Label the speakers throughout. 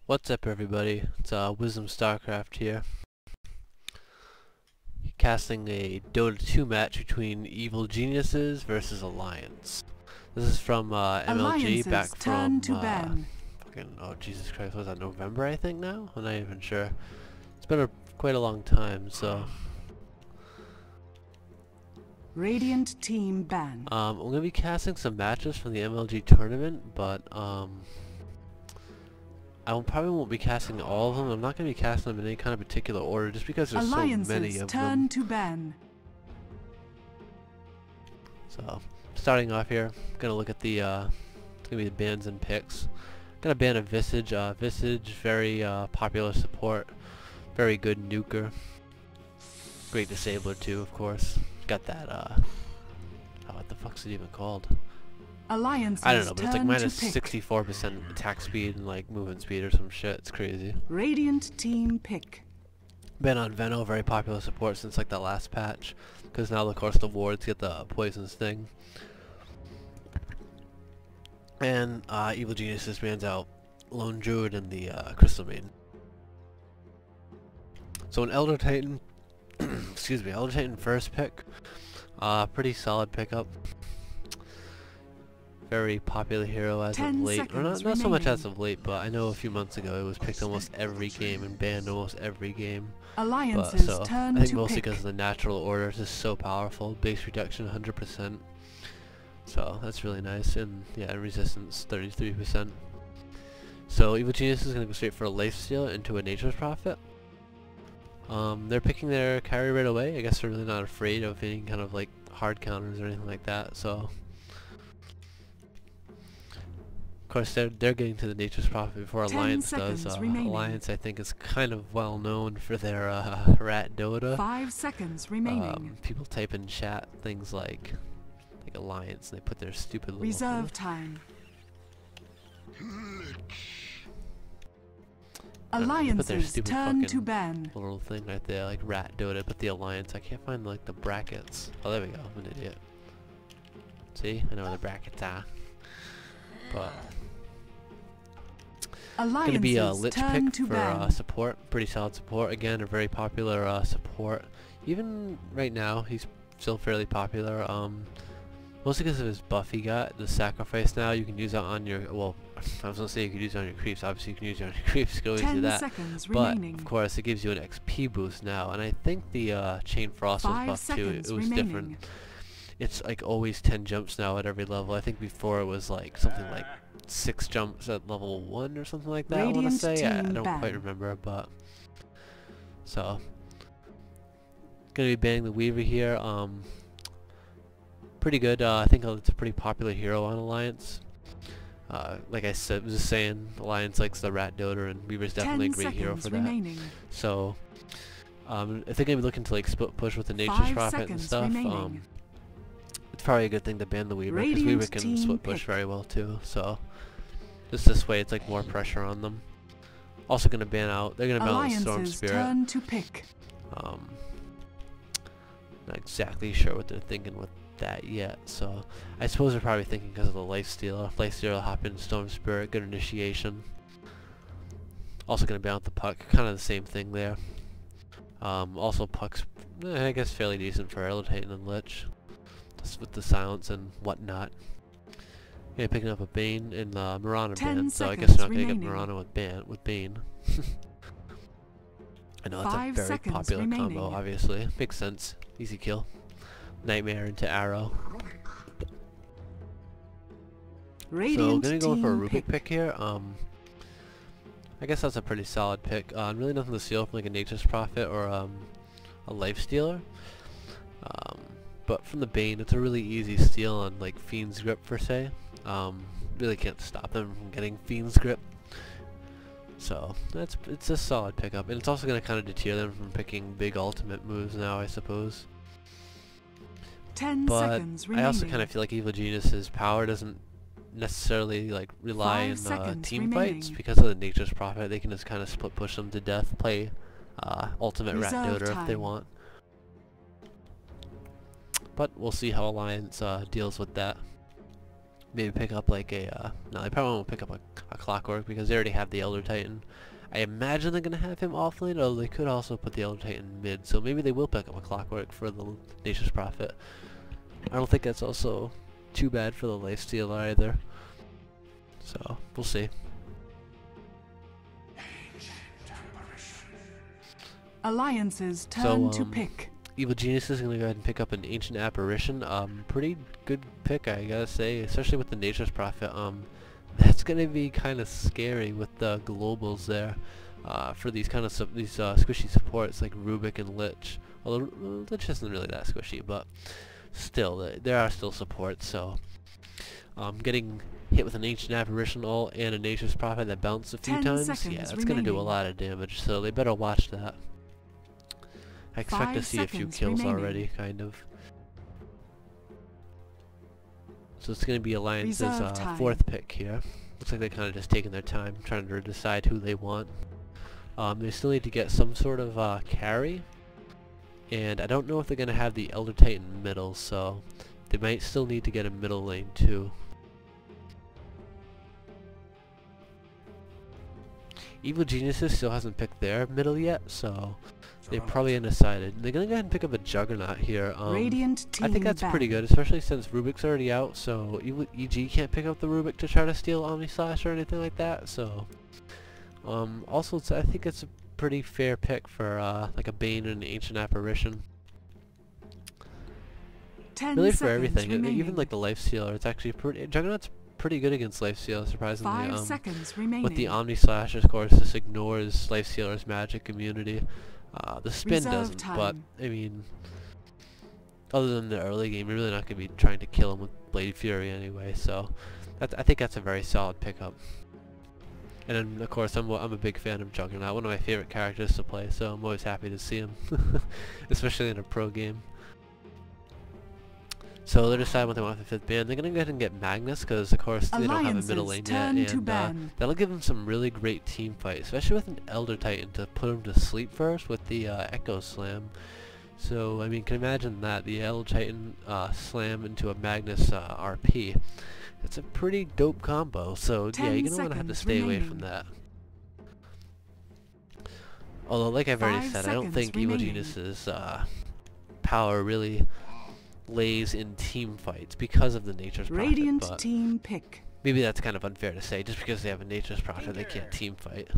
Speaker 1: What's up, everybody? It's Wisdom StarCraft here, casting a Dota 2 match between Evil Geniuses versus Alliance. This is from MLG, back from fucking, oh Jesus Christ, was that November? I think now. I'm not even sure. It's been quite a long time, so.
Speaker 2: Radiant team ban.
Speaker 1: I'm gonna be casting some matches from the MLG tournament, but I probably won't be casting all of them. I'm not going to be casting them in any kind of particular order, just because there's so many of them.
Speaker 2: To ban.
Speaker 1: So, starting off here, I'm going to look at the, it's going to be the bans and picks. I'm going to ban a Visage. Visage, very popular support, very good nuker. Great disabler too, of course. Got that, what the fuck's it even called?
Speaker 2: Alliances
Speaker 1: I don't know, but it's like minus 64% attack speed and like movement speed or some shit. It's crazy.
Speaker 2: Radiant team pick.
Speaker 1: Been on Veno, very popular support since like the last patch, because now of course the wards get the poison sting. And Evil Geniuses bans out Lone Druid and the Crystal Maiden. So an Elder Titan, excuse me, Elder Titan first pick, pretty solid pickup. Very popular hero as of late, or not so much as of late, but I know a few months ago it was picked almost every game and banned almost every game. So I think mostly because of the natural order is just so powerful. Base reduction 100%, so that's really nice, and yeah, resistance 33%. So Evil Genius is gonna go straight for a lifesteal into a Nature's Prophet. They're picking their carry right away. I guess they're really not afraid of any kind of like hard counters or anything like that. So. Of course, they're getting to the Nature's Prophet before Alliance does. Alliance, I think, is kind of well known for their rat DotA.
Speaker 2: 5 seconds remaining.
Speaker 1: People type in chat things like Alliance, and they put their stupid little
Speaker 2: reserve time. Alliance's turn to ban.
Speaker 1: Little thing right there, like rat DotA, but the Alliance. I can't find like the brackets. Oh, there we go. I'm an idiot. See, I know where the brackets are. But gonna be a Lich pick for support, pretty solid support. Again, a very popular support. Even right now, he's still fairly popular. Mostly because of his buff he got, the sacrifice. Now you can use that on your. Well, I was gonna say you could use it on your creeps. Obviously, you can use it on your creeps. You can always do that. But of course, it gives you an XP boost now, and I think the Chain Frost was buffed too. It was different. It's like always 10 jumps now at every level. I think before it was like something like 6 jumps at level 1 or something like that. I want to say. I don't quite remember, but so gonna be banning the Weaver here. Pretty good. I think it's a pretty popular hero on Alliance. Like I said, was just saying, Alliance likes the rat DotA, and Weaver's definitely a great hero for that. So if they're gonna be looking to like split push with the Nature's Prophet and stuff, it's probably a good thing to ban the Weaver, because Weaver can split push very well too, so just this way it's like more pressure on them. Also gonna ban out, they're gonna ban out the Storm Spirit. Not exactly sure what they're thinking with that yet, so I suppose they're probably thinking because of the Lifestealer. Lifestealer will hop in Storm Spirit, good initiation. Also gonna ban out the Puck, kind of the same thing there. Also Puck's, I guess, fairly decent for Elder Titan and Lich. With the silence and whatnot. Yeah, picking up a Bane and Mirana ban, so I guess we're not gonna get Mirana with Bane. I know it's a very popular combo, obviously. Makes sense. Easy kill. Nightmare into Arrow. So gonna go for a Rubik pick here. I guess that's a pretty solid pick. Really nothing to steal from like a Nature's Prophet or a Lifestealer. But from the Bane, it's a really easy steal on like Fiend's Grip per se. Really can't stop them from getting Fiend's Grip. So it's a solid pickup, and it's also going to kind of deter them from picking big ultimate moves now, I suppose.
Speaker 2: 10 seconds remaining.
Speaker 1: I also kind of feel like Evil Genius's power doesn't necessarily like rely on team fights, because of the Nature's Prophet. They can just kind of split push them to death, play ultimate rat DotA if they want. But we'll see how Alliance deals with that. maybe pick up like a, no, they probably won't pick up a Clockwork because they already have the Elder Titan. I imagine they're going to have him offlane, although they could also put the Elder Titan mid, so maybe they will pick up a Clockwork for the Nature's Prophet. I don't think that's also too bad for the Lifestealer either. So, we'll see.
Speaker 2: Alliance's turn to pick.
Speaker 1: Evil Genius is going to go ahead and pick up an Ancient Apparition. Pretty good pick, I gotta say, especially with the Nature's Prophet. That's going to be kind of scary with the globals there for these kind of squishy supports like Rubik and Lich. Although Lich isn't really that squishy, but still, there are still supports. So getting hit with an Ancient Apparition ult and a Nature's Prophet that bounced a few times, yeah, that's going to do a lot of damage. So they better watch that. I expect to see a few kills already, kind of. So it's going to be Alliance's fourth pick here. Looks like they're kind of just taking their time, trying to decide who they want. They still need to get some sort of carry. And I don't know if they're going to have the Elder Titan middle, so they might still need to get a middle lane too. Evil Geniuses still hasn't picked their middle yet, so they're probably undecided. They're gonna go ahead and pick up a Juggernaut here. I think that's pretty good, especially since Rubik's already out, so EG can't pick up the Rubik to try to steal Omni Slash or anything like that. So, also I think it's a pretty fair pick for like a Bane and an Ancient Apparition. Really for everything, even like the Lifestealer, it's actually pretty. Juggernaut's pretty good against Lifestealer, surprisingly.
Speaker 2: 5 seconds remaining.
Speaker 1: With the Omni Slash, of course, this ignores Lifestealer's magic immunity. The spin doesn't, but I mean, other than the early game, you're really not going to be trying to kill him with Blade Fury anyway. So, I think that's a very solid pickup. And then, of course, I'm a big fan of Juggernaut, one of my favorite characters to play. So I'm always happy to see him, especially in a pro game. So they're deciding what they want for the 5th ban. They're going to go ahead and get Magnus because, of course, they don't have a middle lane yet. And that'll give them some really great team fight, especially with an Elder Titan to put him to sleep first with the Echo Slam. So, I mean, can you imagine that? The Elder Titan slam into a Magnus RP. It's a pretty dope combo. So, yeah, you're going to want to have to stay away from that. Although, like I've already said, I don't think Evil Genius's power really lays in team fights because of the Nature's Prophet.
Speaker 2: Radiant team pick.
Speaker 1: Maybe that's kind of unfair to say. Just because they have a Nature's Prophet, they can't team fight.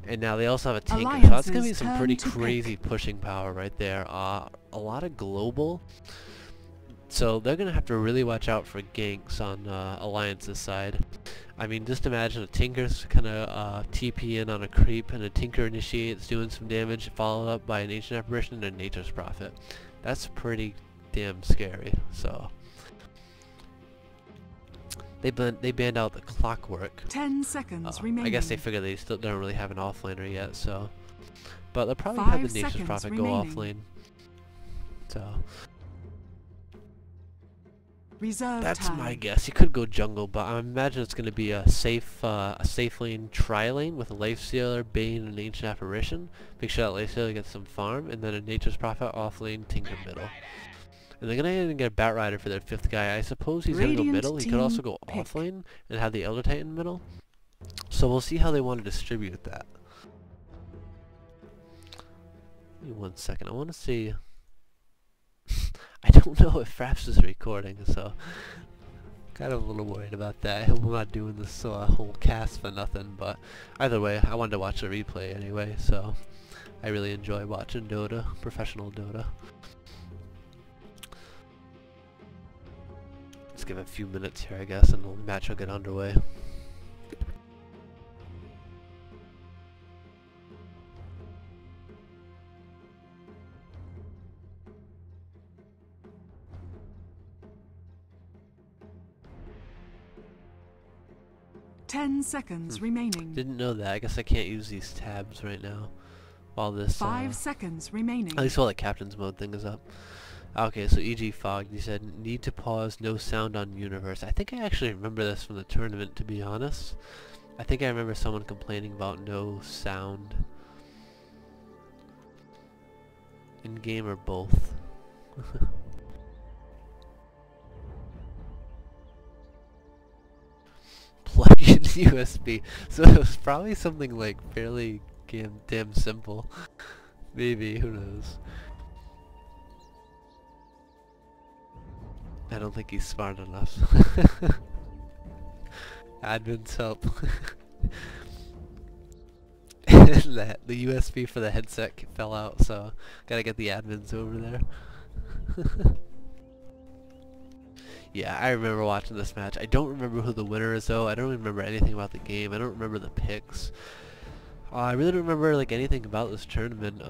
Speaker 1: And now they also have a Tinker, so that's going to be some pretty crazy pushing power right there. A lot of global. So they're going to have to really watch out for ganks on Alliance's side. I mean, just imagine a Tinker's kind of TP in on a creep, and a Tinker initiates doing some damage, followed up by an Ancient Apparition and a Nature's Prophet. That's pretty damn scary. So they banned out the Clockwork.
Speaker 2: 10 seconds remaining.
Speaker 1: I guess they figure they still don't really have an offlaner yet, so but they'll probably have the Nature's Prophet go offlane. So that's my guess. You could go jungle, but I imagine it's going to be a safe lane tri-lane with a Lifestealer, Bane, and Ancient Apparition. Make sure that Lifestealer gets some farm, and then a Nature's Prophet offlane, Tinker middle. And they're going to get a Batrider for their 5th guy. I suppose he's going to go middle. He could also go offlane and have the Elder Titan middle. So we'll see how they want to distribute that. Give me 1 second. I want to see. I don't know if Fraps is recording, so kind of a little worried about that. I hope I'm not doing this whole cast for nothing, but either way, I wanted to watch the replay anyway, so I really enjoy watching DotA, professional DotA. Let's give it a few minutes here, I guess, and the match will get underway.
Speaker 2: Ten seconds remaining.
Speaker 1: Didn't know that. I guess I can't use these tabs right now while this
Speaker 2: 5 seconds remaining.
Speaker 1: At least while the captain's mode thing is up. Okay, so EG Fog, you said need to pause, no sound on universe. I think I actually remember this from the tournament, to be honest. I think I remember someone complaining about no sound. In game or both. plug-in USB. So it was probably something like fairly damn simple. Maybe, who knows. I don't think he's smart enough. Admin's help. The USB for the headset fell out, so gotta get the admins over there. Yeah, I remember watching this match. I don't remember who the winner is though. I don't remember anything about the game. I don't remember the picks. I really don't remember like anything about this tournament,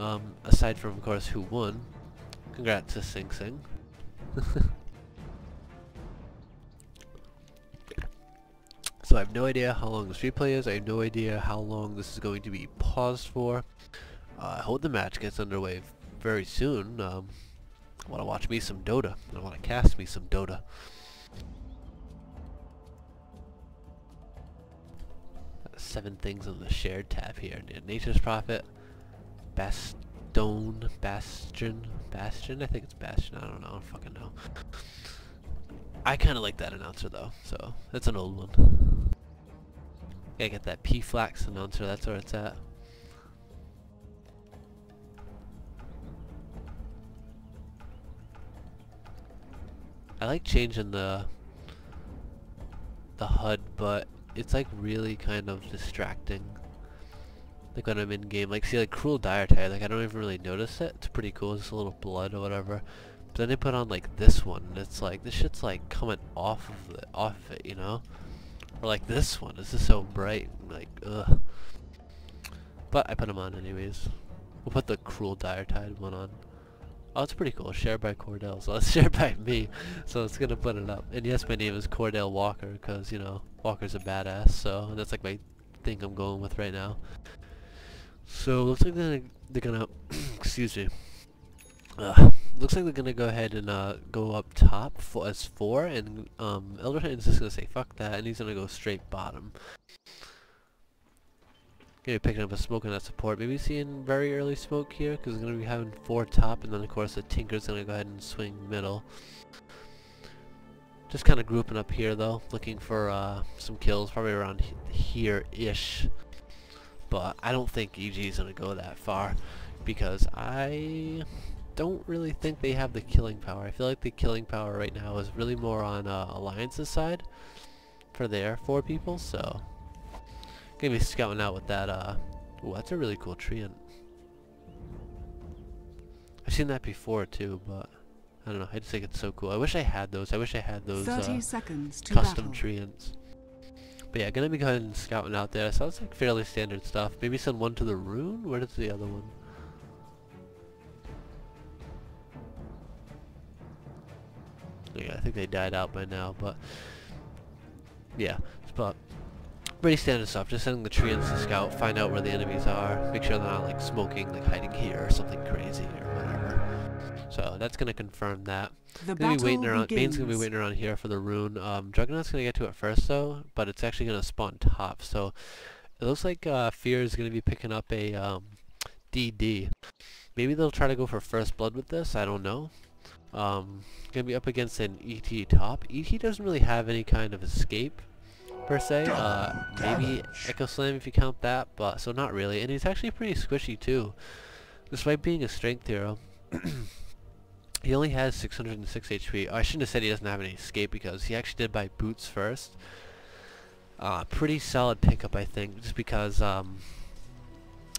Speaker 1: aside from of course who won. Congrats to Sing Sing. So I have no idea how long this replay is. I have no idea how long this is going to be paused for. I hope the match gets underway very soon. I want to watch me some DotA. I want to cast me some DotA. Seven things on the shared tab here. Nature's Prophet, Bastion, I think it's Bastion, I don't know, I don't fucking know. I kinda like that announcer though, so that's an old one. Gotta get that P-Flax announcer, that's where it's at. I like changing the HUD, but it's like really kind of distracting. Like when I'm in game, like see like Cruel Dietary, like I don't even really notice it. It's pretty cool, just a little blood or whatever. But then they put on like this one, and it's like this shit's like coming off of it, you know? Or like this one, this is so bright, like ugh. But I put them on anyways. We'll put the Cruel Dietary one on. Oh, it's pretty cool. Shared by Cordell, so it's shared by me. So it's gonna put it up. And yes, my name is Cordell Walker, because you know Walker's a badass. So that's like my thing I'm going with right now. So looks like they're gonna excuse me. Looks like they're gonna go ahead and go up top as 4, and Elder Titan's just gonna say fuck that, and he's gonna go straight bottom. Gonna be picking up a smoke on that support. Maybe seeing very early smoke here, because it's gonna be having 4 top, and then of course the Tinker's gonna go ahead and swing middle. Just kind of grouping up here though, looking for some kills, probably around here-ish. But I don't think EG's gonna go that far, because I don't really think they have the killing power. I feel like the killing power right now is really more on Alliance's side for their 4 people, so gonna be scouting out with that. Ooh, that's a really cool treant. I've seen that before too, but I don't know. I just think it's so cool. I wish I had those. I wish I had those
Speaker 2: 30 seconds to
Speaker 1: custom
Speaker 2: battle.
Speaker 1: treants. But yeah, gonna be going and scouting out there. Sounds like fairly standard stuff. Maybe send one to the rune. Where is the other one? Yeah, I think they died out by now. But yeah, but pretty standard stuff. Just sending the treants to scout, find out where the enemies are, make sure they're not like smoking, like hiding here or something crazy or whatever. So that's gonna confirm that. Gonna be waiting around. Bane's gonna be waiting around here for the rune. Juggernaut's gonna get to it first though, but it's actually gonna spawn top. So it looks like Fear is gonna be picking up a DD. Maybe they'll try to go for first blood with this. I don't know. Gonna be up against an ET top. ET doesn't really have any kind of escape per se. Maybe Echo Slam if you count that, but so not really. And he's actually pretty squishy too, despite being a strength hero. He only has 606 HP. Oh, I shouldn't have said he doesn't have any escape, because he actually did buy boots first. Pretty solid pickup, I think, just because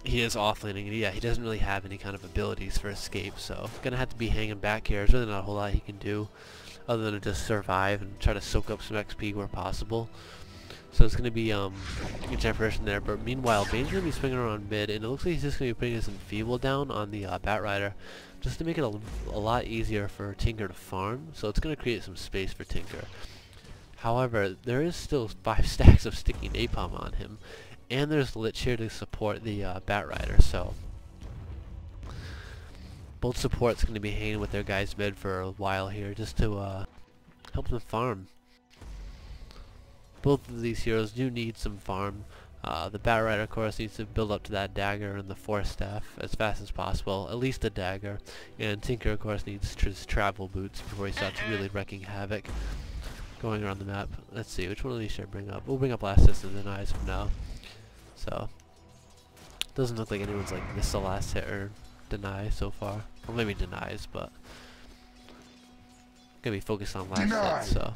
Speaker 1: he is offlaning, and yeah, he doesn't really have any kind of abilities for escape, so gonna have to be hanging back here. There's really not a whole lot he can do other than just survive and try to soak up some XP where possible. So it's gonna be a generation there, but meanwhile Bane's gonna be swinging around mid, and it looks like he's just gonna be putting his Enfeeble down on the Bat Rider, just to make it a lot easier for Tinker to farm. So it's gonna create some space for Tinker. However, there is still 5 stacks of sticky napalm on him, and there's Lich here to support the Bat Rider, so both supports going to be hanging with their guys mid for a while here, just to help them farm. Both of these heroes do need some farm. The Bat Rider, of course, needs to build up to that dagger and the Force Staff as fast as possible, at least a dagger. And Tinker, of course, needs his travel boots before he starts really wreaking havoc. going around the map. Let's see, which one of these should I bring up? We'll bring up last hits and denies for now. So, doesn't look like anyone's like missed the last hit or deny so far. Well, maybe denies, but gonna be focused on last hit. So,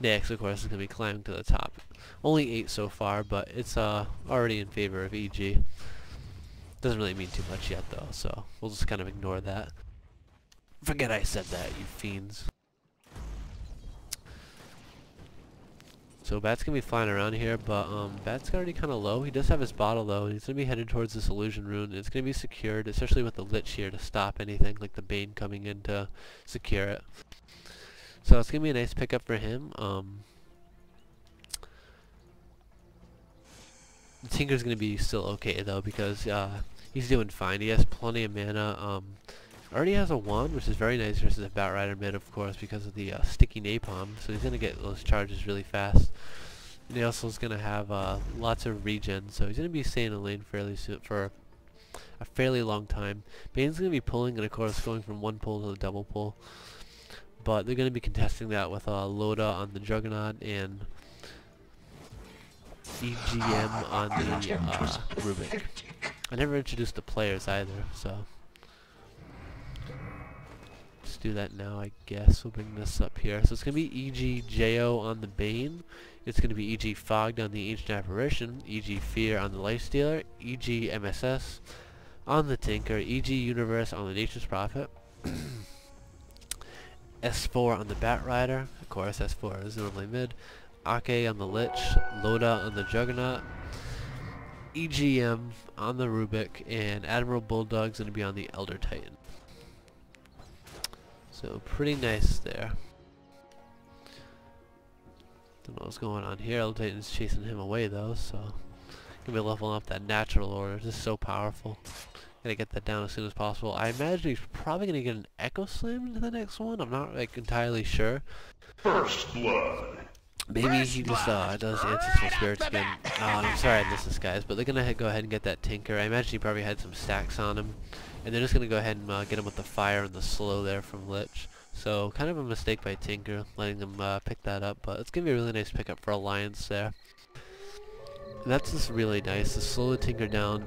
Speaker 1: next, of course, is gonna be climbing to the top. Only 8 so far, but it's already in favor of EG. Doesn't really mean too much yet, though. So we'll just kind of ignore that. Forget I said that, you fiends. So Bat's gonna be flying around here, but Bat's already kind of low. He does have his bottle though, and he's gonna be headed towards this illusion rune. And it's gonna be secured, especially with the Lich here to stop anything like the Bane coming in to secure it. So it's gonna be a nice pickup for him. Tinker's gonna be still okay though because he's doing fine. He has plenty of mana. Already has a wand, which is very nice versus a Batrider mid, of course, because of the sticky napalm. So he's gonna get those charges really fast. And he also is gonna have lots of regen, so he's gonna be staying in lane fairly soon for a fairly long time. Bane's gonna be pulling, and of course going from one pull to the double pull. But they're gonna be contesting that with LODA on the Juggernaut and EGM on the Rubik. I never introduced the players either, so. Do that now, I guess. We'll bring this up here. So it's going to be EG JO on the Bane. It's going to be EG Fogged on the Ancient Apparition. EG Fear on the Lifestealer. EG MSS on the Tinker. EG Universe on the Nature's Prophet. S4 on the Batrider. Of course, S4 is normally mid. Ake on the Lich. LODA on the Juggernaut. EGM on the Rubik. And Admiral Bulldog's going to be on the Elder Titan. So pretty nice there. Don't know what's going on here. Elder Titan's chasing him away though, so gonna be leveling up that natural order. This is so powerful. Gotta get that down as soon as possible. I imagine he's probably gonna get an Echo Slam into the next one. I'm not like entirely sure.
Speaker 3: First blood.
Speaker 1: Maybe he just does Ancestral Spirits again. I'm sorry I missed this, guys, but they're gonna go ahead and get that Tinker. I imagine he probably had some stacks on him. And they're just going to go ahead and get him with the fire and the slow there from Lich. So kind of a mistake by Tinker, letting them pick that up. But it's going to be a really nice pickup for Alliance there. And that's just really nice, to slow the Tinker down,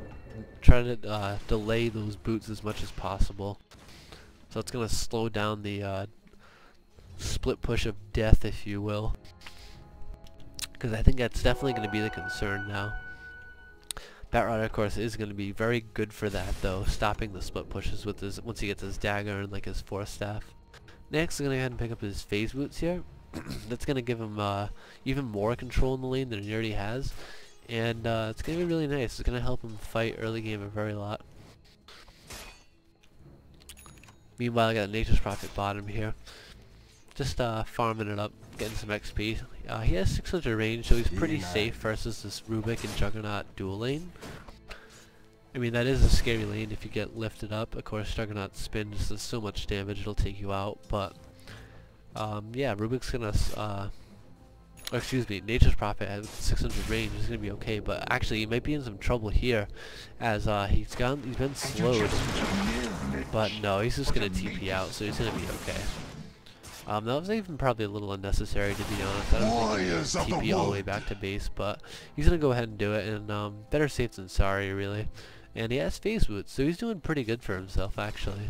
Speaker 1: try to delay those boots as much as possible. So it's going to slow down the split push of death, if you will. Because I think that's definitely going to be the concern now. Batrider, of course, is going to be very good for that, though, stopping the split pushes with his once he gets his dagger and like his force staff. Next, I'm going to go ahead and pick up his phase boots here. That's going to give him even more control in the lane than he already has, and it's going to be really nice. It's going to help him fight early game a very lot. Meanwhile, I got a Nature's Prophet bottom here, just farming it up, getting some XP. He has 600 range, so he's pretty safe versus this Rubik and Juggernaut dual lane. I mean, that is a scary lane if you get lifted up. Of course, Juggernaut spin just does so much damage, it'll take you out. But, yeah, Rubik's gonna, excuse me, Nature's Prophet at 600 range is gonna be okay. But actually, he might be in some trouble here, as he's been slowed. But no, he's just gonna TP out, so he's gonna be okay. That was even probably a little unnecessary, to be honest. I don't think he's gonna TP all the way back to base, but he's gonna go ahead and do it, and better safe than sorry, really. And he has phase boots, so he's doing pretty good for himself, actually.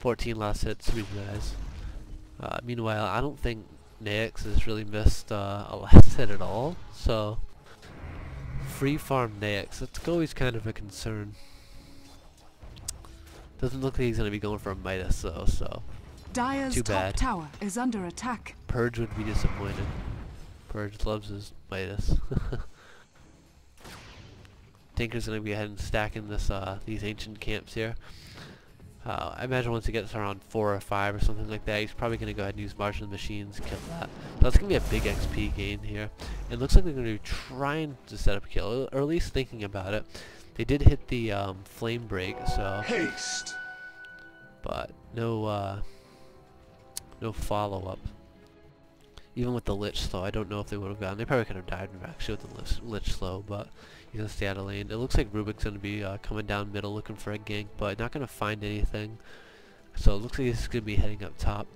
Speaker 1: 14 last hits, 3 guys. Meanwhile, I don't think Naix has really missed a last hit at all, so free farm Naix, that's always kind of a concern. Doesn't look like he's going to be going for a Midas though, so
Speaker 2: Dire's
Speaker 1: too bad.
Speaker 2: top tower is under attack.
Speaker 1: Purge would be disappointed. Purge loves his Midas. Tinker's going to be ahead and stacking this these ancient camps here. I imagine once he gets around 4 or 5 or something like that, he's probably going to go ahead and use Martian Machines, kill that. So that's going to be a big XP gain here. It looks like they're going to be trying to set up a kill, or at least thinking about it. They did hit the flame break, so
Speaker 3: Haste.
Speaker 1: But no no follow-up. Even with the Lich slow, I don't know if they would have gotten. They probably could have died actually with the Lich slow, but he's gonna stay out of lane. It looks like Rubik's gonna be coming down middle looking for a gank, but not gonna find anything. So it looks like he's going to be heading up top.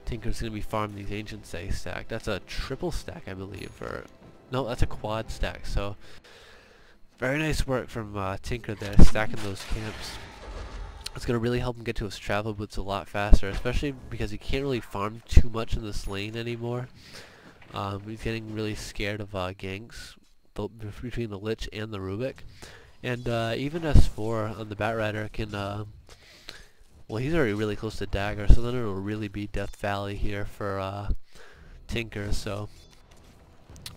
Speaker 1: Tinker's going to be farming these Ancient Stay stack. That's a triple stack, I believe, or no, that's a quad stack. So very nice work from Tinker there, stacking those camps. It's going to really help him get to his travel boots a lot faster, especially because he can't really farm too much in this lane anymore. He's getting really scared of ganks between the Lich and the Rubik. And even S4 on the Batrider can, well, he's already really close to Dagger, so then it'll really be Death Valley here for Tinker, so.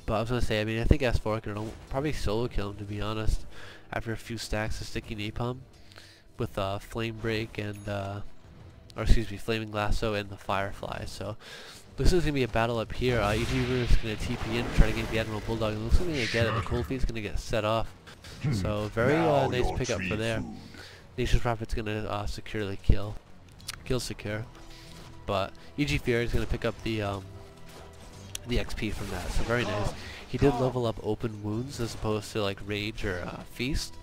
Speaker 1: But I was going to say, I mean, I think S4 can probably solo kill him, to be honest, after a few stacks of Sticky Napalm with Flame Break and, or excuse me, Flaming Lasso and the Firefly. So this is going to be a battle up here. EG is going to TP in, try to get the Admiral Bulldog, and looks like they're going to get it. The Cold Feet's going to get set off. So very nice pickup for there. Nature's Prophet's going to securely kill secure. But EG Fury is going to pick up the XP from that, so very nice. He did level up Open Wounds as opposed to like Rage or Feast.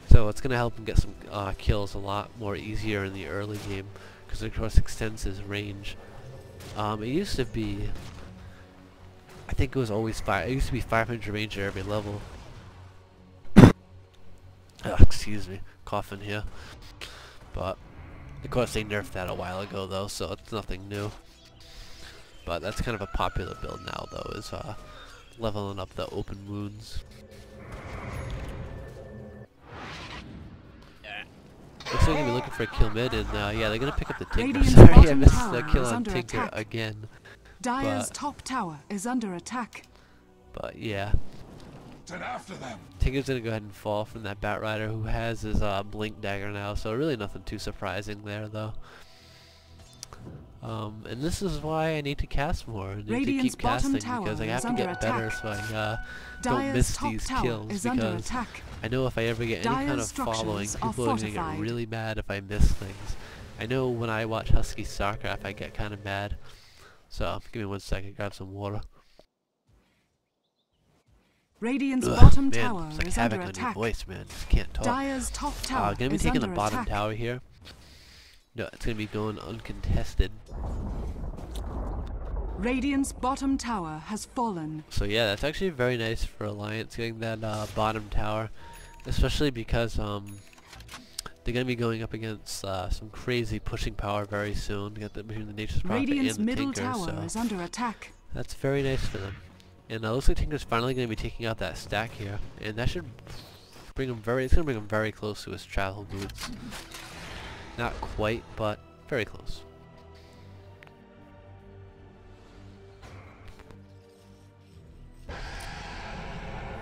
Speaker 1: So it's going to help him get some kills a lot more easier in the early game, because it of course extends his range. It used to be, I think it was always it used to be 500 range at every level. Excuse me, coughing here. But of course they nerfed that a while ago though, so it's nothing new. But that's kind of a popular build now though, is leveling up the Open Wounds. Looks like they're going to be looking for a kill mid, and yeah, they're going to pick up the Tinker. Sorry, I missed the kill on Tinker again.
Speaker 2: Dire's top tower is under attack.
Speaker 1: But yeah.
Speaker 3: After them.
Speaker 1: Tinker's going to go ahead and fall from that Batrider, who has his Blink Dagger now, so really nothing too surprising there, though. And this is why I need to cast more. I need to keep casting, because I have to get better so I don't miss these kills, because I know if I ever get any kind of following, people are going to get really mad if I miss things. I know when I watch Husky StarCraft, I get kind of mad. So, give me 1 second, grab some water.
Speaker 2: Radiant's bottom tower
Speaker 1: it's like
Speaker 2: is
Speaker 1: havoc
Speaker 2: under
Speaker 1: on
Speaker 2: attack.
Speaker 1: your voice, man. Just can't talk.
Speaker 2: Dire's top tower
Speaker 1: gonna be
Speaker 2: is
Speaker 1: taking
Speaker 2: under
Speaker 1: the bottom
Speaker 2: attack.
Speaker 1: tower here. No, it's gonna be going uncontested.
Speaker 2: Radiant's bottom tower has fallen.
Speaker 1: So yeah, that's actually very nice for Alliance getting that bottom tower, especially because they're gonna be going up against some crazy pushing power very soon. Get the between the Nature's Prophet
Speaker 2: Radiant's
Speaker 1: and the
Speaker 2: middle
Speaker 1: Tinker,
Speaker 2: tower
Speaker 1: so
Speaker 2: is under attack.
Speaker 1: that's very nice for them. And looks like Tinker's finally gonna be taking out that stack here, and that should bring him it's gonna bring him very close to his travel boots. Not quite, but very close.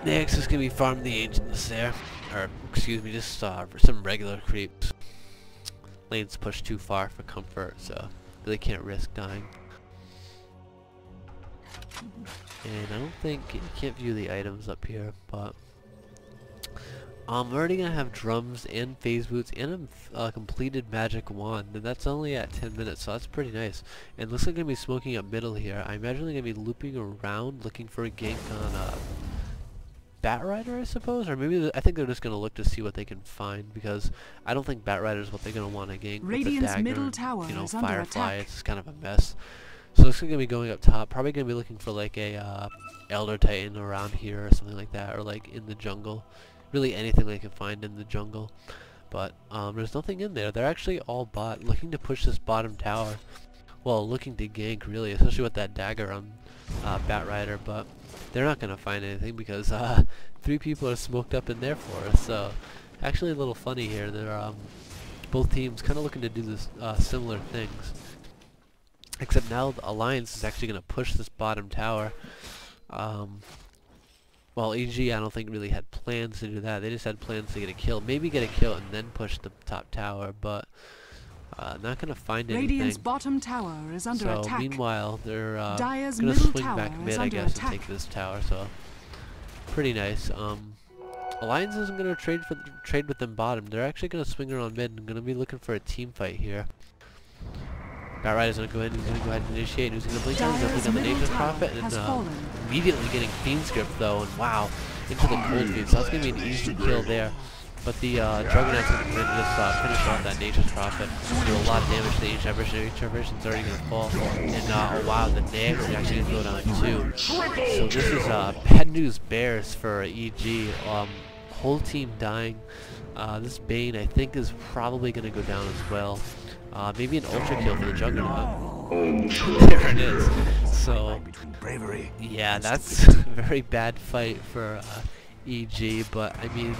Speaker 1: Next is gonna be farming the Ancients there, or excuse me, just some regular creeps. Lane's pushed too far for comfort, so really can't risk dying. And I don't think you can't view the items up here, but I'm already gonna have drums and phase boots and a completed magic wand, and that's only at 10 minutes, so that's pretty nice. And looks like I'm gonna be smoking up middle here. I imagine they're gonna be looping around looking for a gank on Batrider, I suppose, or maybe I think they're just gonna look to see what they can find, because I don't think Batrider is what they're gonna want to gank.
Speaker 2: Radiant's
Speaker 1: with the dagger,
Speaker 2: middle tower
Speaker 1: you know,
Speaker 2: is under
Speaker 1: Firefly.
Speaker 2: attack.
Speaker 1: It's kind of a mess. So looks like gonna be going up top. Probably gonna be looking for like a Elder Titan around here or something like that, or like in the jungle. Really anything they can find in the jungle. But there's nothing in there. They're actually all bot, looking to push this bottom tower. Well, looking to gank really, especially with that dagger on Batrider. But they're not gonna find anything because 3 people are smoked up in there for us. So actually a little funny here. They're both teams kind of looking to do this similar things. Except now the Alliance is actually going to push this bottom tower. Well, EG I don't think really had plans to do that. They just had plans to get a kill. Maybe get a kill and then push the top tower, but not going to find anything.
Speaker 2: Radiant's bottom tower is under attack.
Speaker 1: So meanwhile, they're
Speaker 2: Dire's
Speaker 1: going to
Speaker 2: middle
Speaker 1: swing
Speaker 2: tower
Speaker 1: back
Speaker 2: is
Speaker 1: mid, I
Speaker 2: under
Speaker 1: guess,
Speaker 2: attack.
Speaker 1: and take this tower. So pretty nice. Alliance isn't going to trade with them bottom. They're actually going to swing around mid and going to be looking for a team fight here. Batrider's going to go in, he's going to go ahead and initiate, he's going to blink down, he's going to blink down the Nature's Prophet, and immediately getting Fiend's Grip though, and wow, into the Cold Feet, so that's going to be an easy kill there. But the Juggernaut's going to come in and just finish off that Nature's Prophet. Do a lot of damage to the Ancient Apparition. Ancient Apparition's already going to fall. And oh wow, the Nags are actually going to go down too. So this is bad news bears for EG. Whole team dying. This Bane I think is probably going to go down as well. Maybe an ultra kill for the Juggernaut. There it is. So yeah, that's a very bad fight for EG, but I mean,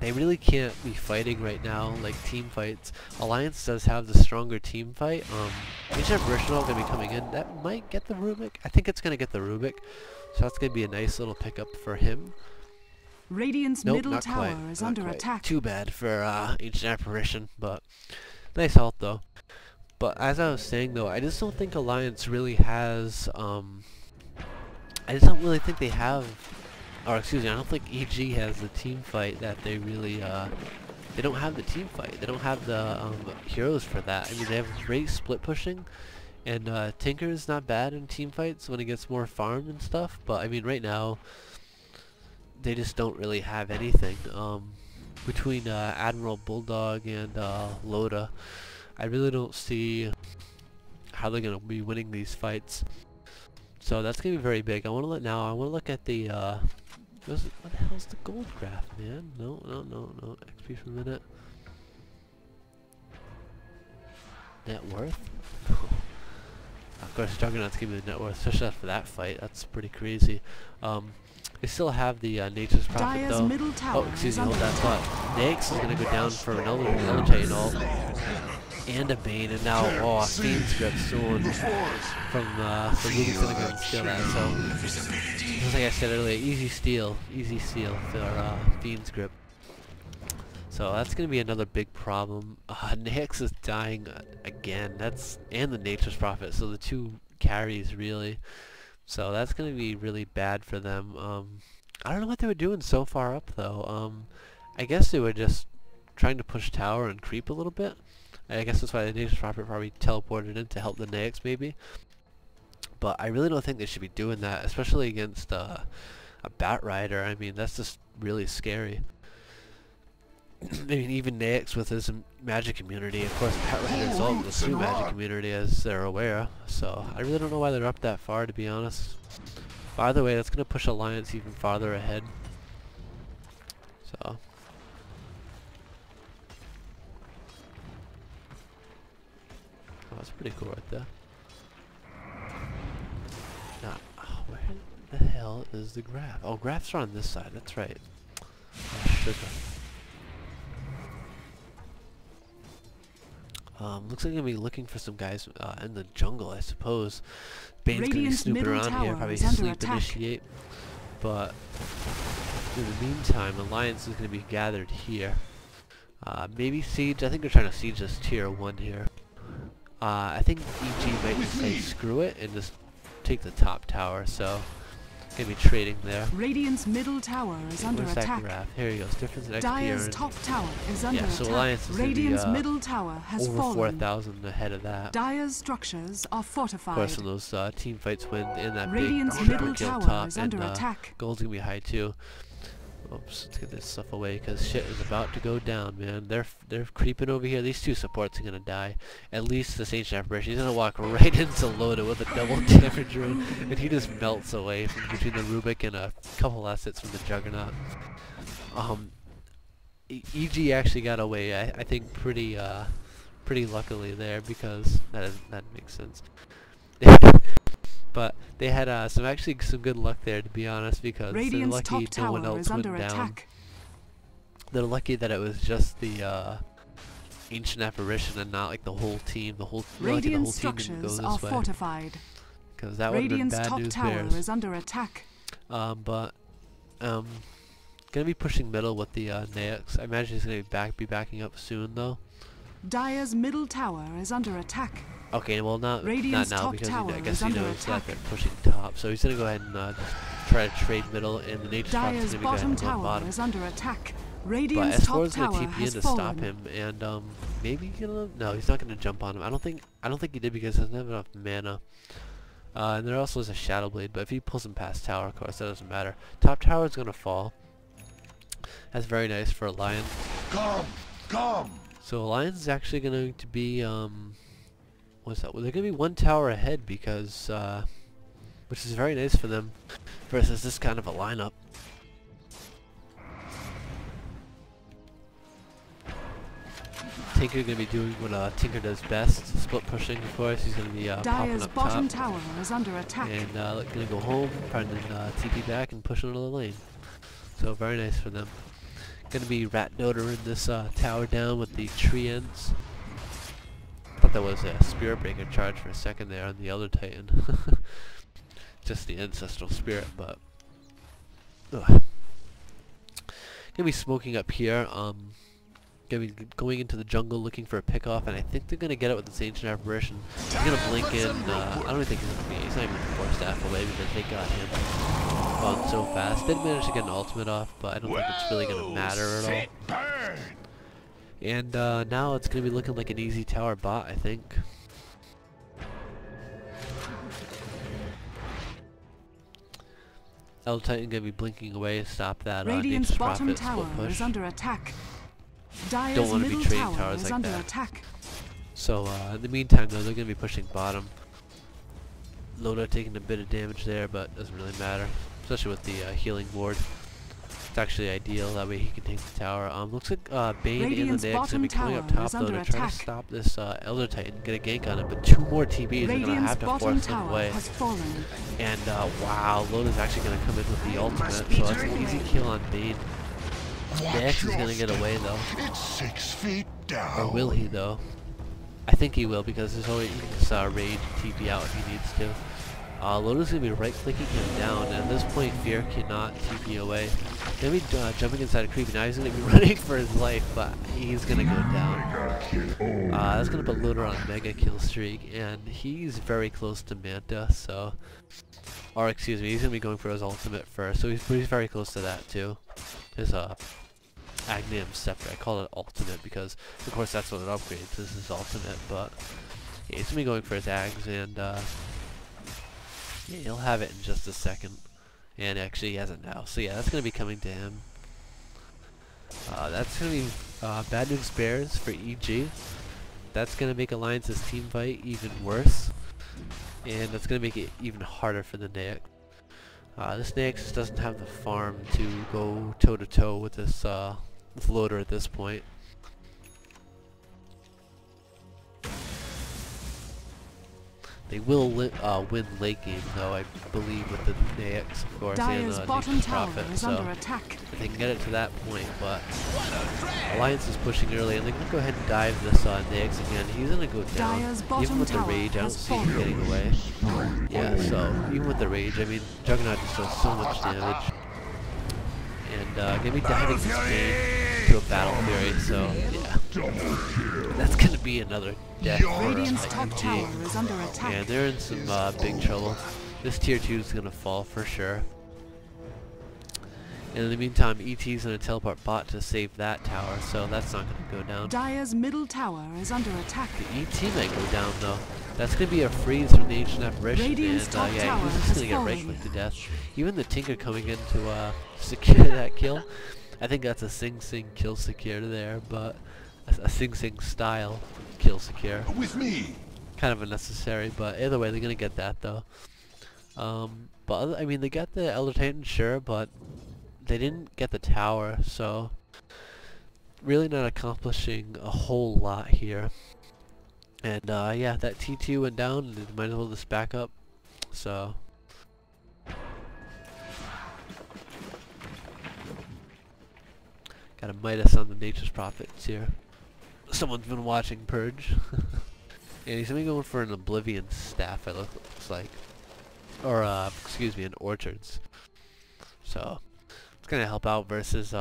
Speaker 1: they really can't be fighting right now, like team fights. Alliance does have the stronger team fight. Ancient Apparition going to be coming in. That might get the Rubik. I think it's going to get the Rubik. So that's going to be a nice little pickup for him.
Speaker 2: Radiant's middle tower is under attack.
Speaker 1: Too bad for Ancient Apparition, but nice ult though. But as I was saying though, I just don't think Alliance really has, I just don't really think they have, or excuse me, I don't think EG has the team fight that they really, they don't have the team fight. They don't have the heroes for that. I mean, they have great split pushing, and Tinker's not bad in team fights when it gets more farm and stuff, but I mean, right now, they just don't really have anything. Between Admiral Bulldog and Loda, I really don't see how they're going to be winning these fights. So that's going to be very big. I want to look at the, what the hell's the gold graph, man? No. XP per minute. Net worth? Of course, Juggernaut's giving me the net worth, especially after that fight. That's pretty crazy. They still have the Nature's Prophet though. Oh, excuse me, hold that thought. Nags is going to go down for another Titan ult. And a Bane, and now, oh, a Fiend's Grip soon from the Rubik's going to go and steal that. So, just like I said earlier, easy steal for Fiend's Grip. So that's going to be another big problem. Nax is dying again. And the Nature's Prophet, so the two carries really. So that's going to be really bad for them. I don't know what they were doing so far up though. I guess they were just trying to push tower and creep a little bit. I guess that's why the Nature's Prophet probably teleported in to help the Nax maybe. But I really don't think they should be doing that, especially against a Bat Rider. I mean, that's just really scary. I mean, even Nax with his magic immunity, of course, Bat Rider's ult goes through magic immunity as they're aware. So I really don't know why they're up that far, to be honest. By the way, that's going to push Alliance even farther ahead. So. Oh, that's pretty cool right there. Now, where the hell is the graph? Oh, graphs are on this side, that's right. Oh, sugar. Looks like I'm gonna be looking for some guys in the jungle, I suppose. Bane's gonna be snooping around here, probably sleep initiate. But in the meantime, Alliance is gonna be gathered here. Maybe siege. I think they're trying to siege this tier 1 here. I think EG might just say screw it and just take the top tower. So gonna be trading there.
Speaker 2: Radiant's middle tower is under attack.
Speaker 1: Graph. Here he goes. Difference in XP.
Speaker 2: Dire's top tower is under attack.
Speaker 1: So Alliance is
Speaker 2: Radiant's middle tower has
Speaker 1: over
Speaker 2: fallen.
Speaker 1: 4,000 ahead of that.
Speaker 2: Dire's structures are fortified.
Speaker 1: Of course, when those team fights win in that
Speaker 2: Radiant's
Speaker 1: big
Speaker 2: middle
Speaker 1: kill
Speaker 2: tower
Speaker 1: top,
Speaker 2: is
Speaker 1: and
Speaker 2: under attack.
Speaker 1: gold's gonna be high too. Oops, let's get this stuff away because shit is about to go down, man. They're creeping over here. These two supports are gonna die. At least this Ancient Apparition. He's gonna walk right into Loda with a double damage rune, and he just melts away from between the Rubik and a couple assets from the Juggernaut. EG actually got away, I think, pretty luckily there because that makes sense. But they had some good luck there, to be honest, because they're lucky no one else went down. They're lucky that it was just the Ancient Apparition and not like the whole team. The whole team didn't go this way. Because that would have been bad news bears.
Speaker 2: Is under attack.
Speaker 1: Gonna be pushing middle with the Nax. I imagine he's gonna be backing up soon though.
Speaker 2: Dire's middle tower is under attack.
Speaker 1: Okay, well not now because I guess he knows that they're pushing top. So he's gonna go ahead and just try to trade middle, and the Nature's Prophet is gonna go ahead and go bottom.
Speaker 2: Is under attack.
Speaker 1: But
Speaker 2: Radiant's
Speaker 1: S4 is gonna TP in to
Speaker 2: fallen.
Speaker 1: stop him, and maybe no, he's not gonna jump on him. I don't think he did because he doesn't have enough mana. And there also is a Shadow Blade, but if he pulls him past tower, of course that doesn't matter. Top tower is gonna fall. That's very nice for Alliance.
Speaker 3: Come!
Speaker 1: So Alliance is actually going to be, what's that? Well, they're going to be 1 tower ahead because, which is very nice for them versus this kind of a lineup. Tinker going to be doing what Tinker does best, split pushing, of course. He's going to be popping up
Speaker 2: bottom
Speaker 1: top.
Speaker 2: Tower is under attack.
Speaker 1: And going to go home, and then TP back and push another lane. So very nice for them. Going to be Rat Noter in this tower down with the tree ends. I thought that was a Spirit Breaker charge for a second there on the Elder Titan. Just the Ancestral Spirit, but... Ugh. Going to be smoking up here. Gonna be going into the jungle looking for a pickoff, and I think they're gonna get it with this Ancient Apparition. He's gonna blink in. I don't even think he's not even 4 staff away because they got him gone so fast. Did manage to get an ultimate off, but I don't think it's really gonna matter at all. And now it's gonna be looking like an easy tower bot, I think. Elder Titan gonna be blinking away to stop that
Speaker 2: Radiant's
Speaker 1: Nature's
Speaker 2: bottom
Speaker 1: Prophet
Speaker 2: tower
Speaker 1: split push.
Speaker 2: is under attack. Dire's
Speaker 1: Don't want to be
Speaker 2: middle
Speaker 1: trading
Speaker 2: tower
Speaker 1: towers
Speaker 2: is
Speaker 1: like
Speaker 2: under
Speaker 1: that.
Speaker 2: attack.
Speaker 1: So in the meantime though, they're going to be pushing bottom. Loda taking a bit of damage there, but doesn't really matter, especially with the healing ward. It's actually ideal, that way he can take the tower. Looks like Bane
Speaker 2: Radiant's
Speaker 1: and the Nyx going to be coming up
Speaker 2: bottom
Speaker 1: top
Speaker 2: tower
Speaker 1: though
Speaker 2: is
Speaker 1: to try
Speaker 2: under
Speaker 1: to
Speaker 2: attack.
Speaker 1: stop this Elder Titan, get a gank on it, but 2 more TBs are going to have to
Speaker 2: bottom
Speaker 1: force them
Speaker 2: tower
Speaker 1: away.
Speaker 2: has fallen.
Speaker 1: And wow, Loda's actually going to come in with the ultimate, so that's an easy kill on Bane. Nyx is going to get away though.
Speaker 3: It's 6 feet down.
Speaker 1: Or will he though? I think he will because there's always he can just rage and TP out if he needs to. Loda's gonna be right clicking him down, and at this point Fear cannot TP away. Gonna be jumping inside a creepy. Now he's gonna be running for his life, but he's gonna go down. That's gonna put Loda on a mega kill streak, and he's very close to Manta, so... Or excuse me, he's gonna be going for his ultimate first, so he's very close to that too. His Agnium Scepter. I call it ultimate because, of course, that's what it upgrades. This is ultimate, but yeah, he's gonna be going for his Ags, and yeah, he'll have it in just a second. And actually, he has it now. So yeah, that's gonna be coming to him. That's gonna be Bad News Bears for EG. That's gonna make Alliance's team fight even worse, and that's gonna make it even harder for the Nyx. This Nyx just doesn't have the farm to go toe to toe with this with Loader at this point. They will win late game though, I believe, with the Nyx, of course,
Speaker 2: Dire's
Speaker 1: and
Speaker 2: bottom tower
Speaker 1: Prophet,
Speaker 2: is
Speaker 1: so
Speaker 2: under attack.
Speaker 1: if they can get it to that point, but Alliance is pushing early, and they're gonna go ahead and dive this Nyx again. He's gonna go down.
Speaker 2: Dire's bottom
Speaker 1: Even with the
Speaker 2: tower
Speaker 1: rage, I don't
Speaker 2: has
Speaker 1: see him
Speaker 2: fallen.
Speaker 1: getting away. Yeah, so even with the rage, I mean, Juggernaut just does so much damage. And gonna be diving this game to a Battle Fury, so yeah. That's gonna be another death for
Speaker 2: Radiant's top
Speaker 1: MLG.
Speaker 2: tower is under attack.
Speaker 1: And they're in some big trouble. This tier 2 is gonna fall for sure. And in the meantime, ET's gonna teleport bot to save that tower, so that's not gonna go down.
Speaker 2: Dire's middle tower is under attack.
Speaker 1: The ET might go down though. That's gonna be a freeze from the Ancient Apparition,
Speaker 2: Radiant's
Speaker 1: and
Speaker 2: top
Speaker 1: yeah,
Speaker 2: tower
Speaker 1: he's just
Speaker 2: has
Speaker 1: gonna get right
Speaker 2: fallen.
Speaker 1: clicked to death. Even the Tinker coming in to secure that kill. I think that's a Sing Sing kill secure there, but a Sing Sing style kill secure.
Speaker 3: With me.
Speaker 1: Kind of unnecessary, but either way, they're gonna get that though. But I mean, they got the Elder Titan, sure, but they didn't get the tower, so really not accomplishing a whole lot here. And yeah, that T2 went down, and they might as well just back up. So got a Midas on the Nature's Prophets here. Someone's been watching Purge. And he's gonna be going for an Oblivion Staff, it looks like. Or, excuse me, an Orchards. So, it's gonna help out versus,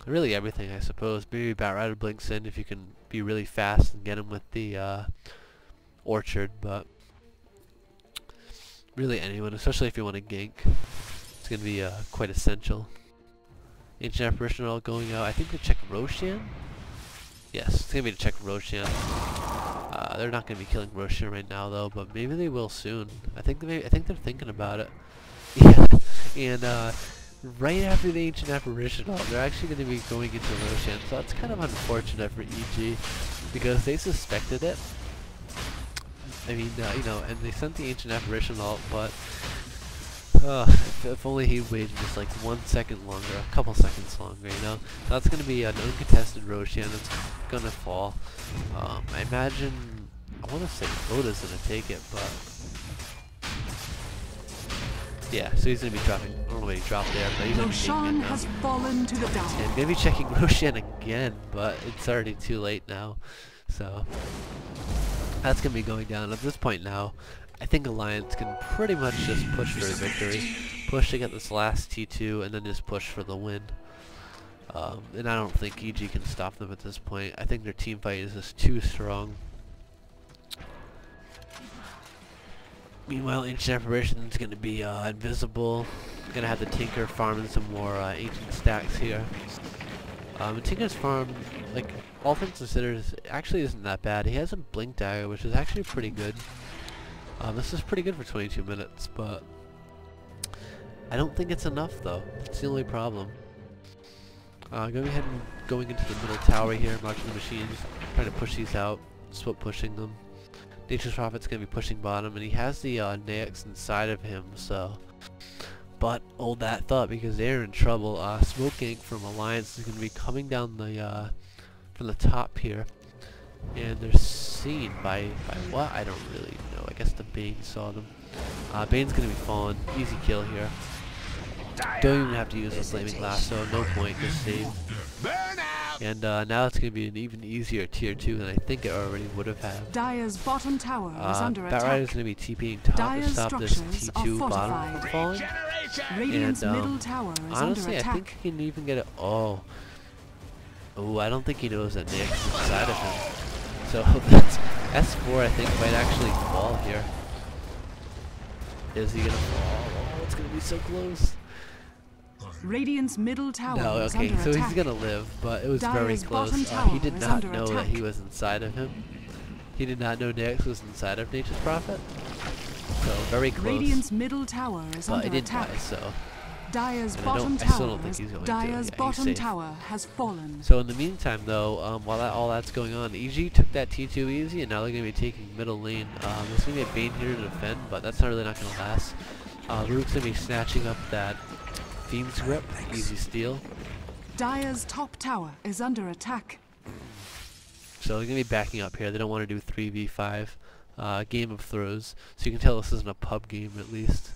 Speaker 1: really everything, I suppose. Maybe Batrider blinks in if you can be really fast and get him with the, Orchard, but really anyone, especially if you want to gank, it's gonna be, quite essential. Ancient Apparition all going out. I think they check Roshan? Yes, it's gonna be to check Roshan. They're not gonna be killing Roshan right now though, but maybe they will soon. I think they're thinking about it. Yeah, and right after the Ancient Apparition ult, they're actually going to be going into Roshan, so that's kind of unfortunate for EG, because they suspected it. I mean, you know, and they sent the Ancient Apparition ult, but if only he waited just like 1 second longer, a couple seconds longer, you know. That's going to be an uncontested Roshan that's going to fall. I imagine, I want to say Oda's going to take it, but yeah, so he's going to be dropping, I don't know what he dropped there, but he's going to be taking it now.
Speaker 2: Has fallen to the down.
Speaker 1: And going to be checking Roshan again, but it's already too late now, so that's going to be going down. At this point now, I think Alliance can pretty much just push for a victory. Push to get this last T2 and then just push for the win. And I don't think EG can stop them at this point. I think their team fight is just too strong. Meanwhile, Ancient Apparition is going to be invisible. Going to have the Tinker farming some more Ancient stacks here. Tinker's farm, like, all things considered, actually isn't that bad. He has a Blink Dagger, which is actually pretty good. This is pretty good for 22 minutes, but I don't think it's enough, though. It's the only problem. Going ahead and going into the middle tower here, marching the machines, trying to push these out, split pushing them. Nature's Prophet's going to be pushing bottom, and he has the Naix inside of him, so. But hold that thought, because they're in trouble. Smoke Gank from Alliance is going to be coming down the from the top here, and they're seen by what? I don't really know. I guess the Bane saw them. Bane's going to be falling. Easy kill here. Don't even have to use the Flaming Lasso. No point. Just save. And now it's going to be an even easier tier 2 than I think it already would have had.
Speaker 2: Dire's bottom tower is under attack.
Speaker 1: Batrider's going to be TPing top to stop this T2 bottom from falling.
Speaker 2: Radiant's middle tower is
Speaker 1: honestly,
Speaker 2: under attack.
Speaker 1: I think he can even get it. Oh, I don't think he knows that Naix is inside of him. So that's S4. I think might actually fall here. Is he gonna fall? Oh, it's gonna be so close.
Speaker 2: Radiant's middle tower
Speaker 1: No,
Speaker 2: is
Speaker 1: okay,
Speaker 2: under
Speaker 1: so
Speaker 2: attack.
Speaker 1: he's gonna live, but it was
Speaker 2: Dire's
Speaker 1: very close.
Speaker 2: bottom tower
Speaker 1: He did
Speaker 2: is
Speaker 1: not
Speaker 2: under
Speaker 1: know that
Speaker 2: attack.
Speaker 1: he was inside of him. He did not know Naix was inside of Nature's Prophet. So very close.
Speaker 2: Radiant's middle tower is
Speaker 1: But
Speaker 2: under
Speaker 1: he didn't
Speaker 2: attack.
Speaker 1: die, so.
Speaker 2: Dire's
Speaker 1: And
Speaker 2: bottom
Speaker 1: I still
Speaker 2: tower
Speaker 1: don't think he's going to.
Speaker 2: Dire's
Speaker 1: Yeah, he's
Speaker 2: bottom
Speaker 1: safe.
Speaker 2: tower has fallen.
Speaker 1: So in the meantime, though, while all that's going on, EG took that T2 easy, and now they're going to be taking middle lane. There's going to be a Bane here to defend, but that's not really not going to last. Luke's going to be snatching up that Fiend's Grip, easy steal.
Speaker 2: Dire's top tower is under attack.
Speaker 1: So they're going to be backing up here. They don't want to do 3v5 game of throws, so you can tell this isn't a pub game at least.